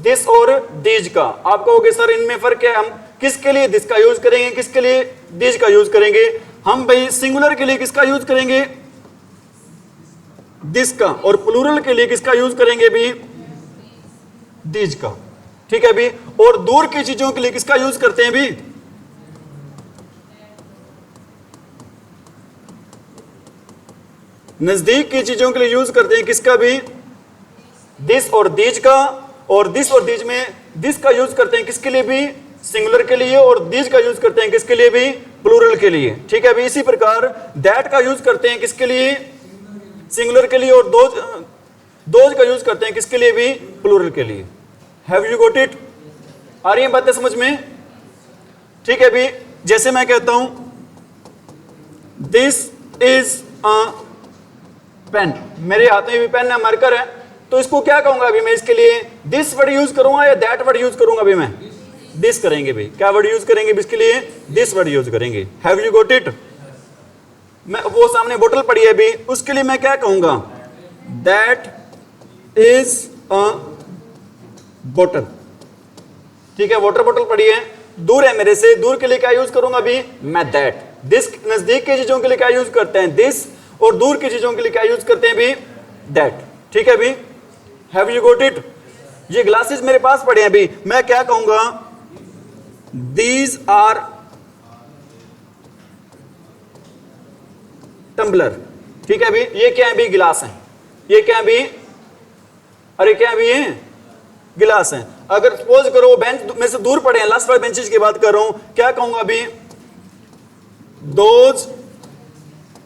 दिस और दीज का। आप कहोगे सर इनमें फर्क क्या है, हम किसके लिए दिस का यूज करेंगे, किसके लिए दीज का यूज करेंगे? हम भाई सिंगुलर के लिए किसका यूज करेंगे, दिस का, और प्लूरल के लिए किसका यूज करेंगे भी, दीज का। ठीक है भी। और दूर की चीजों के लिए किसका यूज करते हैं भी, नजदीक की चीजों के लिए यूज करते हैं किसका भी, दिस और दीज का। और दिस और दीज में दिस का यूज करते हैं किसके लिए भी, सिंगुलर के लिए, और दीज का यूज करते हैं किसके लिए भी, प्लूरल के लिए। ठीक है भी। इसी प्रकार दैट का यूज करते हैं किसके लिए, सिंगुलर के लिए, और दोज का यूज करते हैं किसके लिए भी, प्लूरल के लिए। Have you got it? आ रही है बातें समझ में? ठीक है भी। जैसे मैं कहता हूं दिस इज अ पेन, मेरे हाथ में भी पेन है, मार्कर है, तो इसको क्या कहूंगा अभी मैं, इसके लिए दिस वर्ड यूज करूंगा या दैट वर्ड यूज करूंगा? अभी मैं दिस करेंगे भाई। क्या वर्ड यूज करेंगे इसके लिए, दिस वर्ड यूज करेंगे। Have you got it? मैं वो सामने बोतल पड़ी है अभी, उसके लिए मैं क्या कहूंगा, दैट इज अ बोतल। ठीक है, वाटर बोतल पड़ी है, दूर है मेरे से, दूर के लिए क्या यूज करूंगा अभी मैं, दैट। दिस नजदीक की चीजों के लिए क्या यूज करते हैं, दिस, और दूर की चीजों के लिए क्या यूज करते हैं भी, दैट। ठीक है भी। Have you got it? ये ग्लासेस मेरे पास पड़े हैं अभी, मैं क्या कहूंगा, दीज आर टम्बलर। ठीक है भी। ये क्या है भी, गिलास है। ये क्या है भी, अरे क्या है भी, ये गिलास है। अगर सपोज करो वो बेंच मेरे से दूर पड़े हैं, लास्ट वाले बेंचेस की बात कर रहा हूं, क्या कहूंगा अभी, those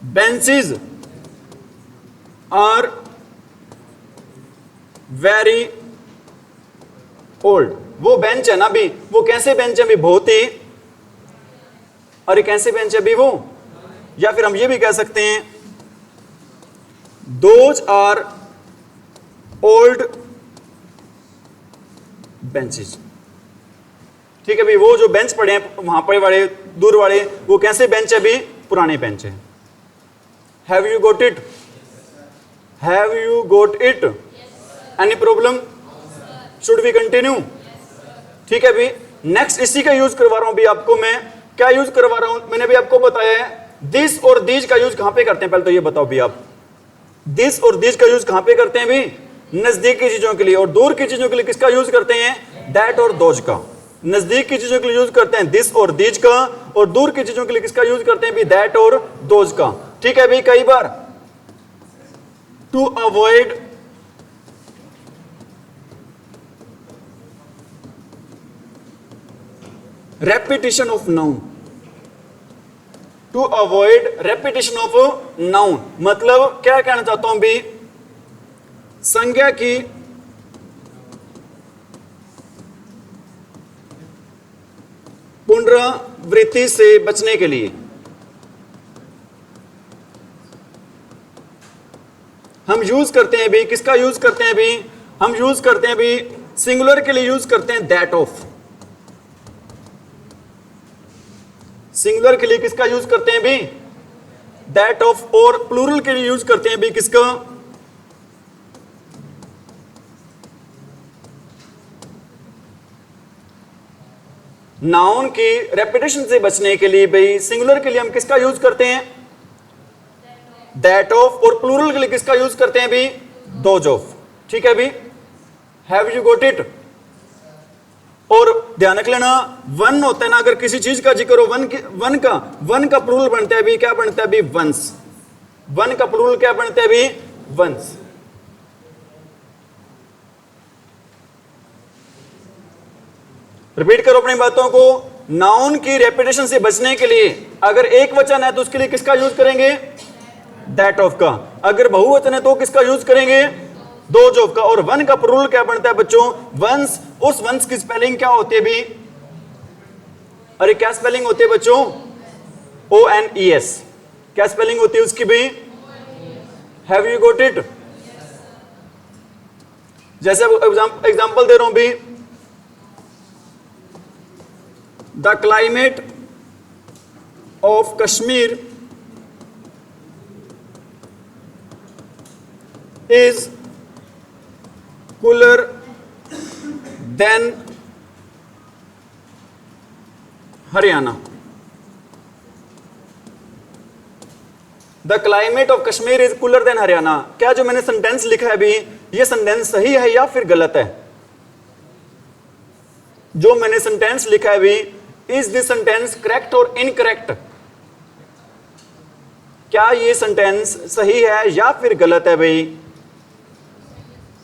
benches are very old. वो बेंच है ना भी, वो कैसे बेंच है भी, बहुत ही, अरे कैसे बेंच है भी वो। या फिर हम ये भी कह सकते हैं दोज आर ओल्ड बेंचेस। ठीक है भाई। वो जो बेंच पड़े हैं वहां पर वाले दूर वाले, वो कैसे बेंच है भी, पुराने बेंच है। Have you got it? Have you got it? Any problem? Should we continue? ठीक है भाई। नेक्स्ट इसी का यूज करवा रहा हूं भी आपको मैं। क्या यूज करवा रहा हूं, मैंने भी आपको बताया है, दिस और दीज का यूज कहां पे करते हैं, पहले तो ये बताओ भी आप, दिस और दीज का यूज कहां पे करते हैं भी, नजदीक की चीजों के लिए, और दूर की चीजों के लिए किसका यूज करते हैं, दैट और दोज का। नजदीक की चीजों के लिए यूज करते हैं दिस और दीज का, और दूर की चीजों के लिए किसका यूज करते हैं भी, दैट और दोज का। ठीक है भाई। कई बार to avoid repetition of noun, to avoid repetition of noun, मतलब क्या कहना चाहता हूं भी, संज्ञा की पुनरावृत्ति से बचने के लिए हम यूज करते हैं भी, किसका यूज करते हैं भी, हम यूज करते हैं भी, सिंगुलर के लिए यूज करते हैं दैट ऑफ। सिंगुलर के लिए किसका यूज करते हैं भी, दैट ऑफ, और प्लूरल के लिए यूज करते हैं भी किसका, नाउन की रेपिटेशन से बचने के लिए भाई सिंगुलर के लिए हम किसका यूज करते हैं, दैट ऑफ, और प्लूरल के लिए किसका यूज करते हैं भी, दोज ऑफ। ठीक है भी। Have you got it? और ध्यान रख लेना, वन होता है ना, अगर किसी चीज का जिक्र हो, वन का प्लूरल बनता है भी, क्या बनता है भी, वंस। वन का प्लूरल क्या बनता है भी, वंस। रिपीट करो अपनी बातों को। नाउन की रेपिटेशन से बचने के लिए अगर एक वचन है तो उसके लिए किसका यूज करेंगे, दैट ऑफ का। अगर बहुवचन है तो किसका यूज करेंगे, दोज ऑफ का। और वन का प्लूरल क्या बनता है बच्चों, वंस। उस वंस की स्पेलिंग क्या होती है भी, अरे क्या स्पेलिंग होती है बच्चों, ONES। क्या स्पेलिंग होती है उसकी भी, हैव यू गॉट इट? जैसे एग्जांपल दे रहा हूं भी, the climate of Kashmir is cooler than Haryana. The climate of Kashmir is cooler than Haryana. क्या जो मैंने सेंटेंस लिखा है अभी, ये सेंटेंस सही है या फिर गलत है? जो मैंने सेंटेंस लिखा है अभी, इज दिस सेंटेंस करेक्ट और इनकरेक्ट? क्या ये सेंटेंस सही है या फिर गलत है भाई?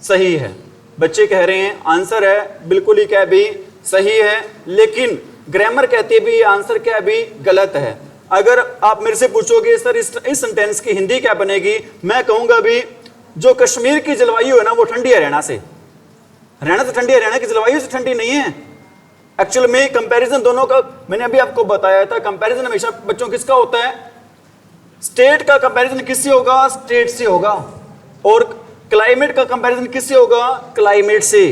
सही है। बच्चे कह रहे हैं आंसर है बिल्कुल ही क्या है भाई? सही है। लेकिन ग्रामर कहती है भी आंसर क्या है भी? गलत है। अगर आप मेरे से पूछोगे सर इस सेंटेंस की हिंदी क्या बनेगी, मैं कहूंगा भी जो कश्मीर की जलवायु है ना वो ठंडी है हरियाणा से। हरियाणा से ठंडी, हरियाणा की जलवायु से ठंडी नहीं है। एक्चुअल में कंपैरिजन दोनों का मैंने अभी आपको बताया था। कंपैरिजन हमेशा बच्चों किसका होता है? स्टेट का कंपैरिजन किससे होगा? स्टेट से होगा। और क्लाइमेट का कंपैरिजन किससे होगा? क्लाइमेट से।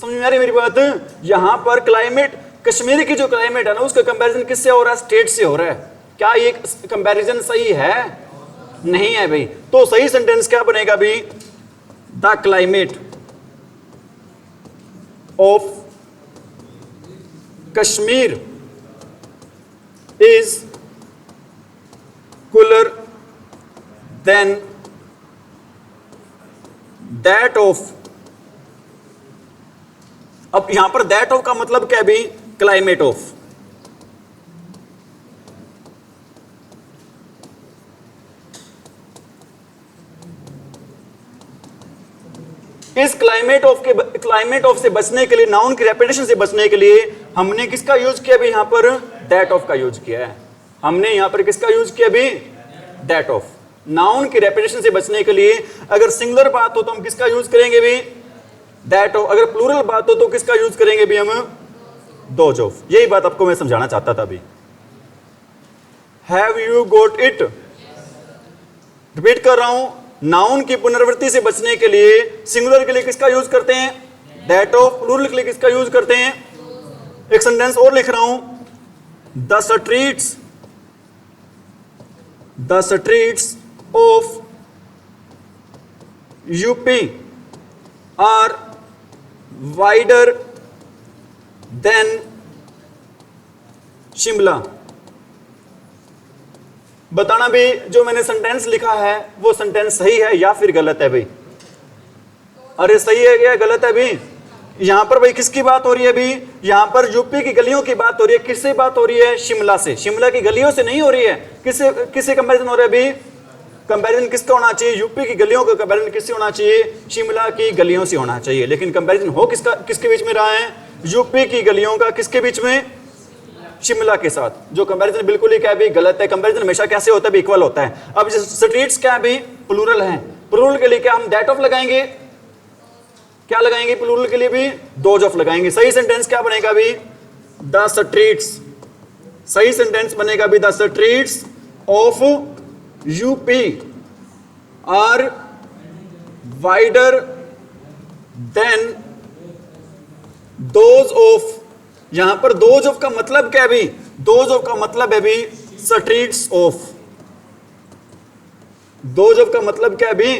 समझ में आ रही मेरी बात? यहां पर क्लाइमेट, कश्मीर की जो क्लाइमेट है ना उसका कंपैरिजन किससे हो रहा है? स्टेट से हो रहा है। क्या ये कंपैरिजन सही है? नहीं है भाई। तो सही सेंटेंस क्या बनेगा भाई? The climate of Kashmir is cooler than that of. अब यहां पर दैट ऑफ का मतलब क्या है भाई? Climate of. इस क्लाइमेट ऑफ से बचने के लिए, नाउन की रेपिटेशन से बचने के लिए हमने किसका यूज किया भी? यहां पर दैट ऑफ का यूज किया है। हमने यहां पर किसका यूज किया भी? That of. नाउन की रेपिटेशन से बचने के लिए अगर सिंगुलर बात हो तो हम किसका यूज करेंगे भी? That of. अगर प्लूरल बात हो तो किसका यूज करेंगे भी? हम दोज ऑफ। यही बात आपको मैं समझाना चाहता था अभी। Have you got it? Repeat कर रहा हूं, नाउन की पुनरावृत्ति से बचने के लिए सिंगुलर के लिए किसका यूज करते हैं? That of. प्लूरल के लिए किसका यूज करते हैं? एक सेंटेंस और लिख रहा हूं, the streets of UP are wider than Shimla. बताना भी जो मैंने सेंटेंस लिखा है वो सेंटेंस सही है या फिर गलत है भाई? अरे सही है या गलत है भाई? यहां पर भाई किसकी बात हो रही है अभी? यहां पर यूपी की गलियों की बात हो रही है। किससे बात हो रही है? शिमला से। शिमला की गलियों से नहीं हो रही है। किससे कंपैरिजन हो रहा है अभी? कंपैरिजन किसका होना चाहिए? यूपी की गलियों का कंपैरिजन किससे होना चाहिए? शिमला की गलियों से होना चाहिए। लेकिन कंपैरिजन हो किसके बीच में रहा है? यूपी की गलियों का किसके बीच में? शिमला के साथ। जो कंपैरिजन बिल्कुल ही क्या भी? गलत है। कंपैरिजन हमेशा कैसे होता है? इक्वल होता है। अब स्ट्रीट्स क्या भी? प्लूरल है। प्लूरल के लिए क्या हम दैट ऑफ लगाएंगे? क्या लगाएंगे प्लूरल के लिए भी? दोज ऑफ लगाएंगे। सही सेंटेंस क्या बनेगा भी? The streets. सही सेंटेंस बनेगा भी the streets of UP are wider than those of. यहां पर दोज ऑफ का मतलब क्या है भी? दोज ऑफ का मतलब है भी स्ट्रीट्स ऑफ। दोज ऑफ का मतलब क्या है भी?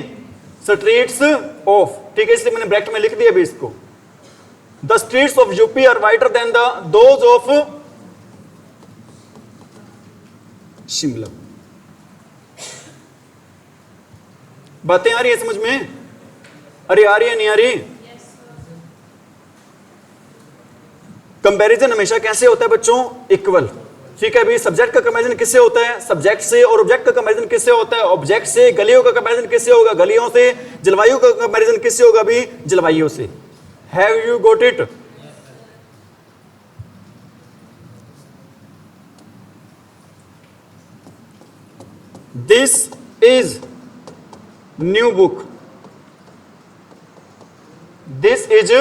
Streets of. ठीक है, इसलिए मैंने ब्रैकेट में लिख दिया भी इसको। The streets of UP are wider than the those of Shimla. बातें आ रही है समझ में? अरे आ रही है नहीं आ रही? कंपैरिजन हमेशा कैसे होता है बच्चों? इक्वल। ठीक है भाई। सब्जेक्ट का कंपैरिजन किससे होता है? सब्जेक्ट से। और ऑब्जेक्ट का कंपैरिजन किससे होता है? ऑब्जेक्ट से। गलियों का कंपैरिजन किससे होगा? गलियों से। जलवायु का कंपैरिजन किससे होगा भी? जलवायु से। Have you got it? This is new book. This is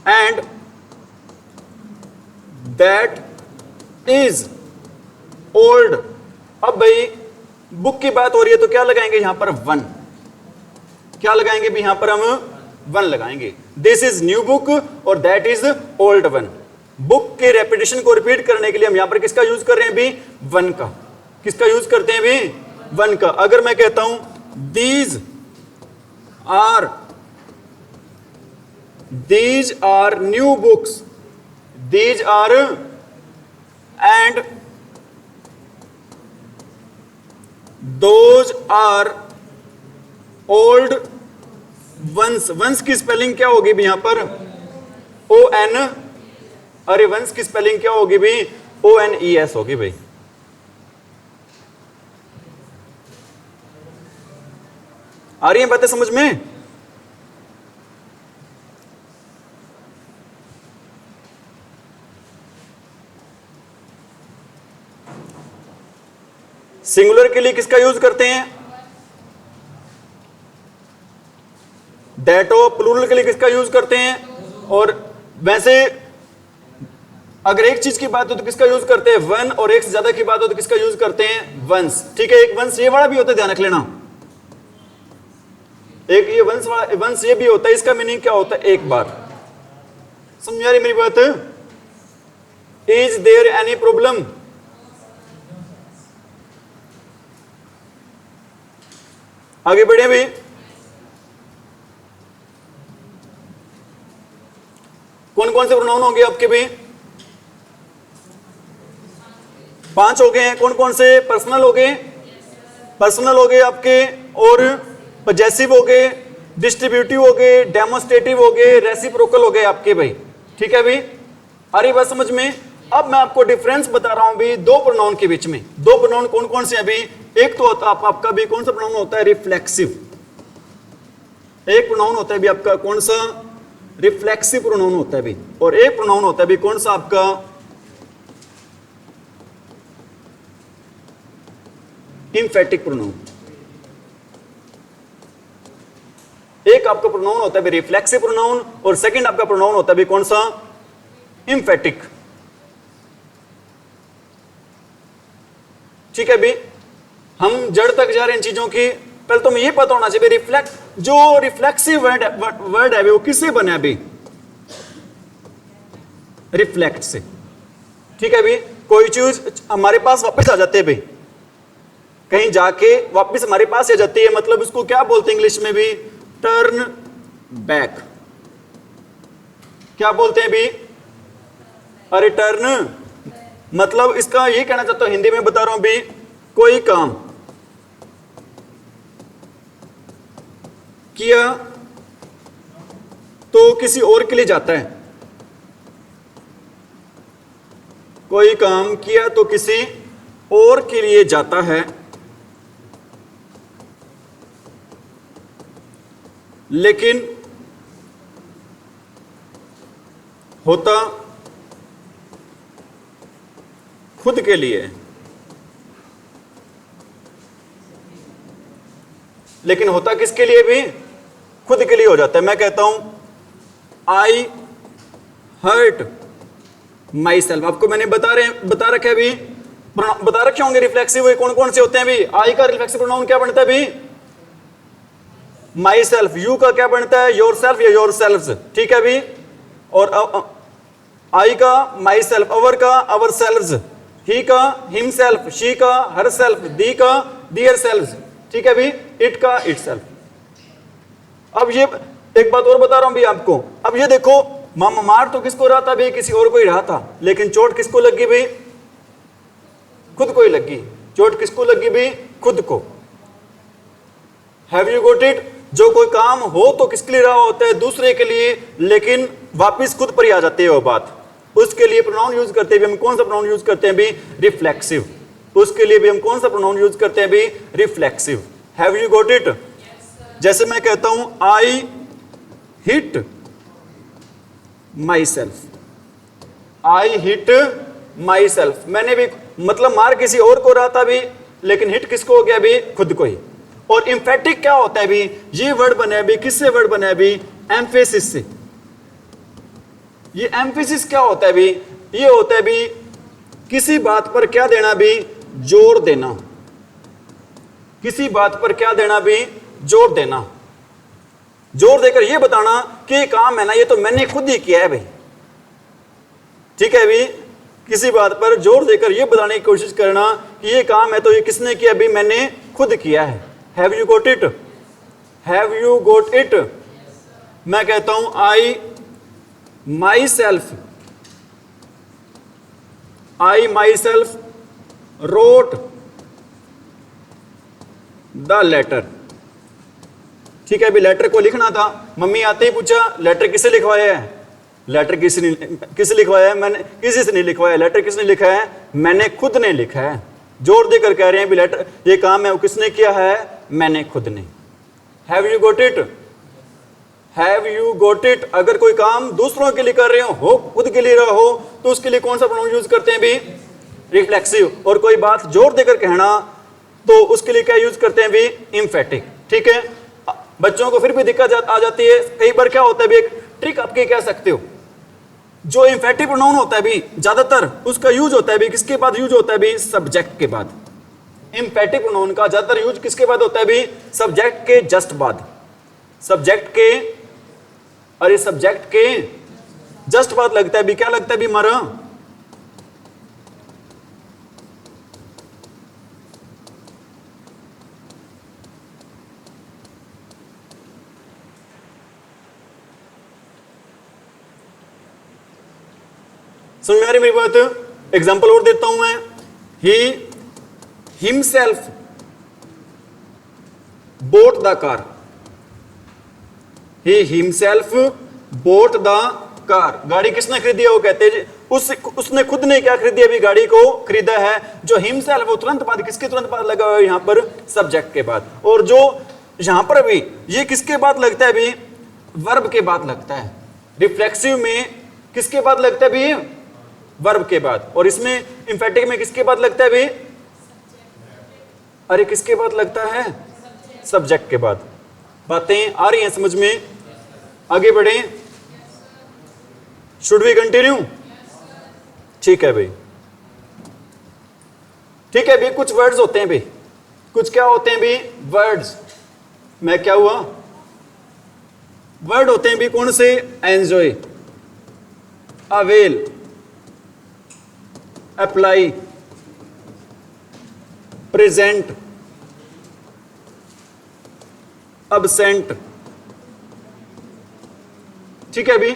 and that is old. अब भाई बुक की बात हो रही है तो क्या लगाएंगे यहां पर? वन। क्या लगाएंगे भी? यहां पर हम वन लगाएंगे। दिस इज न्यू बुक और that is old one. Book के रेपिटेशन को रिपीट करने के लिए हम यहां पर किसका यूज कर रहे हैं भी? वन का। किसका यूज करते हैं भी? वन का। अगर मैं कहता हूं these are these are new books, these are and those are old ones। Ones की स्पेलिंग क्या होगी भी यहां पर? ओ एन, अरे वंस की स्पेलिंग क्या होगी भी? ओ एन ई एस होगी भाई। आ रही है बातें समझ में? सिंगुलर के लिए किसका यूज करते हैं? दैट। ऑफ प्लूरल के लिए किसका यूज करते हैं? और वैसे अगर एक चीज की बात हो तो किसका यूज करते हैं? वन। और एक से ज्यादा की बात हो तो किसका यूज करते हैं? वंस। ठीक है, एक वंस ये वाला भी होता है, ध्यान रख लेना। एक ये वंस वाला, वंस ये भी होता है। इसका मीनिंग क्या होता है? एक बार। समझ आ रही मेरी बात? Is there any problem? आगे बढ़े भी। कौन कौन से प्रोनाउन हो गए आपके भी? 5 हो गए हैं। कौन कौन से? पर्सनल हो गए, पर्सनल हो गए आपके, और पजेसिव हो गए, डिस्ट्रीब्यूटिव हो गए, डेमोस्ट्रेटिव हो गए, रेसिप्रोकल हो गए आपके भाई। ठीक है भाई, आ रही बात समझ में? अब मैं आपको डिफरेंस बता रहा हूं भी दो प्रोनाउन के बीच में। दो प्रोनाउन कौन कौन से अभी? एक तो होता है आपका भी कौन सा प्रोनाउन होता है? रिफ्लेक्सिव। एक प्रोनाउन होता है भी आपका कौन सा? रिफ्लेक्सिव प्रोनाउन होता है भी। और एक प्रोनाउन होता है भी कौन सा आपका? Emphatic pronoun. एक आपका प्रोनाउन होता है भी रिफ्लेक्सिव प्रोनाउन, और सेकंड आपका प्रोनाउन होता है भी कौन सा? एम्फेटिक। ठीक है भी, हम जड़ तक जा रहे हैं इन चीजों की। पहले तो हमें ये पता होना चाहिए रिफ्लेक्ट, जो रिफ्लेक्सिव वर्ड है वो किससे बना है भी? रिफ्लेक्ट से। ठीक है भी, कोई चीज हमारे पास वापस आ जाती है भी, कहीं जाके वापस हमारे पास आ जाती है, मतलब उसको क्या बोलते हैं इंग्लिश में भी? Turn back. क्या बोलते हैं भी? अरे टर्न, मतलब इसका ये कहना चाहता हूं, हिंदी में बता रहा हूं भी, कोई काम किया तो किसी और के लिए जाता है। कोई काम किया तो किसी और के लिए जाता है, लेकिन होता खुद के लिए। लेकिन होता किसके लिए भी? खुद के लिए हो जाता है। मैं कहता हूं आई हर्ट माई सेल्फ। आपको मैंने बता रखे भी, बता रखे होंगे रिफ्लेक्सिव कौन कौन से होते हैं भी। आई का रिफ्लेक्सिव प्रोनाउन क्या बनता है भी? My self. यू का क्या बनता है? योर सेल्फ या योर सेल्व्स। ठीक है भी, और आई का माई सेल्फ, अवर का अवर सेल्व्स, ही का हिम सेल्फ, शी का हर सेल्फ, दी का दियर सेल्व्स। ठीक है भी, इट का इट सेल्फ। अब ये एक बात और बता रहा हूं भी आपको। अब ये देखो, मार तो किसको रहा था भी? किसी और को ही रहा था, लेकिन चोट किसको लगी भी? खुद को ही लगी। चोट किसको लगी भी? खुद को। Have you got it? जो कोई काम हो तो किसके लिए रहा होता है? दूसरे के लिए, लेकिन वापिस खुद पर ही आ जाती है वो बात। उसके लिए प्रोनाउन यूज करते हैं भी हम कौन सा प्रोनाउन यूज करते हैं भी? रिफ्लेक्सिव। उसके लिए भी हम कौन सा प्रोनाउन यूज करते हैं भी? Reflexive. Have you got it? जैसे मैं कहता हूं I hit my self, I hit my self. मैंने भी, मतलब मार किसी और को रहा था भी, लेकिन हिट किसको हो गया भी? खुद को ही। और एम्फेटिक क्या होता है भी? ये वर्ड बना है भी, किससे वर्ड बना है भी? एम्फेसिस से। ये एम्फेसिस क्या होता है भी? ये होता है भी किसी बात पर क्या देना भी? जोर देना। किसी बात पर क्या देना भी? जोर देना। जोर देकर ये बताना कि ये काम है ना, ये तो मैंने खुद ही किया है भाई। ठीक है भी, किसी बात पर जोर देकर ये बताने की कोशिश करना कि ये काम है तो ये किसने किया भी? मैंने खुद किया है। Have you got it? Have you got it? मैं कहता हूं I myself, I myself wrote the letter. ठीक है, अभी लेटर को लिखना था, मम्मी आते ही पूछा लेटर किसे लिखवाया है? लेटर किसे लिखवाया है? मैंने, किसी से नहीं लिखवाया। लेटर किसने लिखा है? मैंने खुद ने लिखा है। जोर देकर कह रहे हैं भी लेटर, ये काम है वो किसने किया है? मैंने खुद ने। Have you got it? Have you got it? अगर कोई काम दूसरों के लिए कर रहे हो खुद के लिए रहा हो, तो उसके लिए कौन सा प्रोनाउन यूज करते हैं भी? रिफ्लेक्सिव। और कोई बात जोर देकर कहना, तो उसके लिए क्या यूज करते हैं भी? एम्फेटिक। ठीक है, बच्चों को फिर भी दिक्कत आ जाती है। कई बार क्या होता है भी, एक ट्रिक आपके कह सकते हो, जो एम्फेटिक प्रोनाउन होता है भी ज्यादातर उसका यूज होता है भी किसके बाद यूज होता है भी? सब्जेक्ट के बाद। एम्फेटिक प्रोनाउन का ज्यादातर यूज किसके बाद होता है भी? सब्जेक्ट के जस्ट बाद। सब्जेक्ट के, अरे सब्जेक्ट के जस्ट बाद लगता है भी। क्या लगता है भी हमारा? समझ में आ रही मेरी बात? एग्जाम्पल और देता हूं मैं। He himself boat the car. He himself boat the car. गाड़ी किसने खरीदी है? वो कहते हैं उसने खुद ने क्या खरीदी है? भी गाड़ी को खरीदा है। जो हिमसेल्फ वो तुरंत बाद, किसके तुरंत बाद लगा हुआ है यहां पर? सब्जेक्ट के बाद। और जो यहां पर भी ये किसके बाद लगता है भी? वर्ब के बाद लगता है। रिफ्लेक्सिव में किसके बाद लगता है भी? वर्ब के बाद। और इसमें एम्फेटिक में किसके बाद लगता है भी? अरे किसके बाद लगता है? सब्जेक्ट के बाद। बातें आ रही हैं समझ में? आगे बढ़े? Should we continue? ठीक है भाई, ठीक है भाई। कुछ वर्ड्स होते हैं भाई, कुछ क्या होते हैं भी? वर्ड्स। मैं क्या हुआ? वर्ड होते हैं भी कौन से? Enjoy, avail, apply, present, absent. ठीक है भी,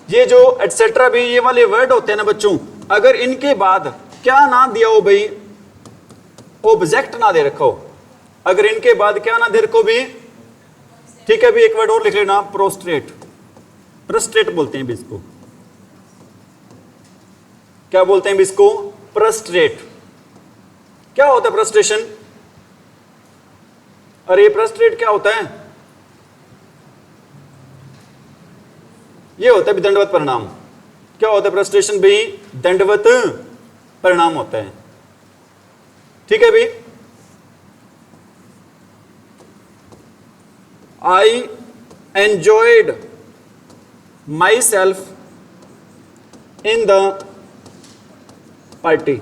ये जो एटसेट्रा भी ये वाले वर्ड होते हैं ना बच्चों, अगर इनके बाद क्या ना दिया हो भाई? ऑब्जेक्ट ना दे रखो। अगर इनके बाद क्या ना दे रखो भी? ठीक है भी, एक वर्ड और लिख लेना, प्रोस्ट्रेट। प्रोस्ट्रेट बोलते हैं भी इसको। क्या बोलते हैं भी इसको? प्रस्ट्रेट। क्या होता है प्रस्ट्रेशन? अरे प्रस्ट्रेट क्या होता है? ये होता है भी दंडवत परिणाम। क्या होता है प्रस्ट्रेशन भी? दंडवत परिणाम होता है। ठीक है भी, I enjoyed my self in the party.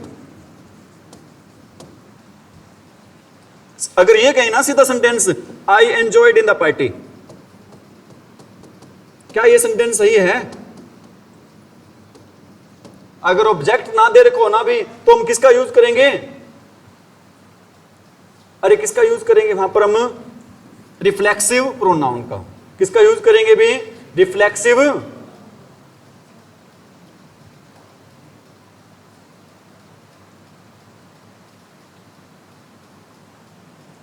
अगर ये कहें ना सीधा sentence, I enjoyed in the party, क्या ये सेंटेंस सही है? अगर ऑब्जेक्ट ना दे रखो ना भी, तो हम किसका यूज करेंगे? अरे किसका यूज करेंगे वहां पर हम? रिफ्लेक्सिव प्रोनाउन का। किसका यूज करेंगे भी? रिफ्लेक्सिव।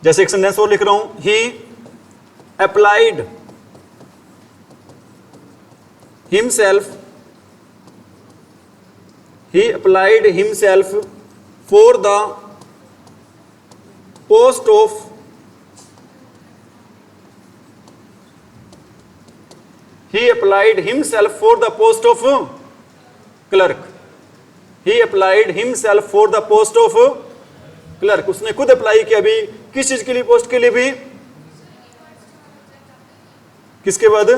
जैसे एक सेंटेंस और लिख रहा हूं, he applied himself, he applied himself for the post of he applied himself for the post of clerk. He applied himself for the post of clerk. उसने खुद अप्लाई किया भी किस चीज के लिए? पोस्ट के लिए भी। किसके बाद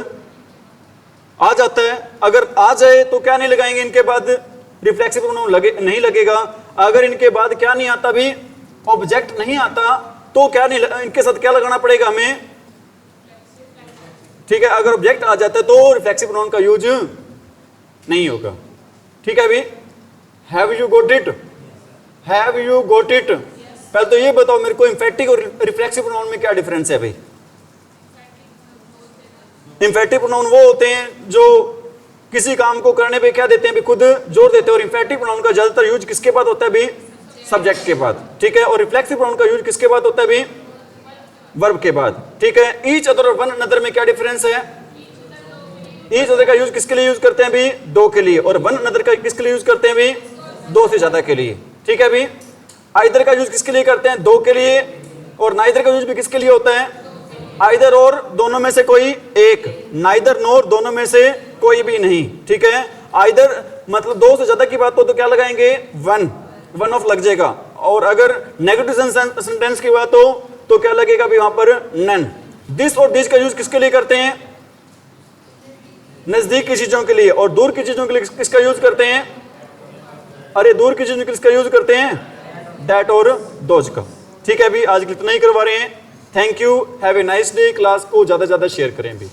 आ जाता है? अगर आ जाए तो क्या नहीं लगाएंगे इनके बाद? रिफ्लेक्सिव प्रोनाउन नहीं लगेगा। अगर इनके बाद क्या नहीं आता भी? ऑब्जेक्ट नहीं आता, तो क्या नहीं, इनके साथ क्या लगाना पड़ेगा हमें? ठीक है, अगर ऑब्जेक्ट आ जाता है तो रिफ्लेक्सिव प्रोनाउन का यूज नहीं होगा। ठीक है भी, have you got it? Have you got it? पहले तो ये बताओ मेरे को, एम्फेटिक और रिफ्लेक्सिव प्रोनाउन में क्या डिफरेंस है भाई? एम्फेटिक प्रोनाउन वो होते हैं जो किसी काम को करने पे क्या देते हैं भी, खुद जोर देते हैं। और इंफेटिव प्रोनाउन का ज्यादातर यूज किसके बाद होता है भी, सब्जेक्ट के बाद, ठीक है। और रिफ्लेक्सिव प्रोनाउन का यूज किसके बाद होता है भी, वर्ब के बाद, ठीक है। ईच अदर और वन अनदर में क्या डिफरेंस है? ईच अदर का यूज किसके लिए यूज करते हैं भी, दो के लिए, और वन अनदर का किसके लिए यूज करते हैं भी, दो से ज्यादा के लिए, ठीक है भी। आइदर का यूज किसके लिए करते हैं, दो के लिए, और नाइदर का यूज भी किसके लिए होता है, आइदर और दोनों में से कोई एक, नाइदर नोर दोनों में से कोई भी नहीं, ठीक है। आइदर मतलब दो से ज्यादा की बात हो तो क्या लगाएंगे, वन ऑफ लग जाएगा। और अगर नेगेटिव सेंटेंस की बात हो तो क्या लगेगा भी वहां पर, नन। दिस और दिस का यूज किसके लिए करते हैं, नजदीक की चीजों के लिए, और दूर की चीजों के लिए किसका यूज करते हैं, अरे दूर की चीजों के लिए किसका यूज करते हैं, दैट और दोज का, ठीक है। अभी आज इतना ही करवा रहे हैं। Thank you, have a nice day. Class को ज्यादा से ज्यादा शेयर करें भी।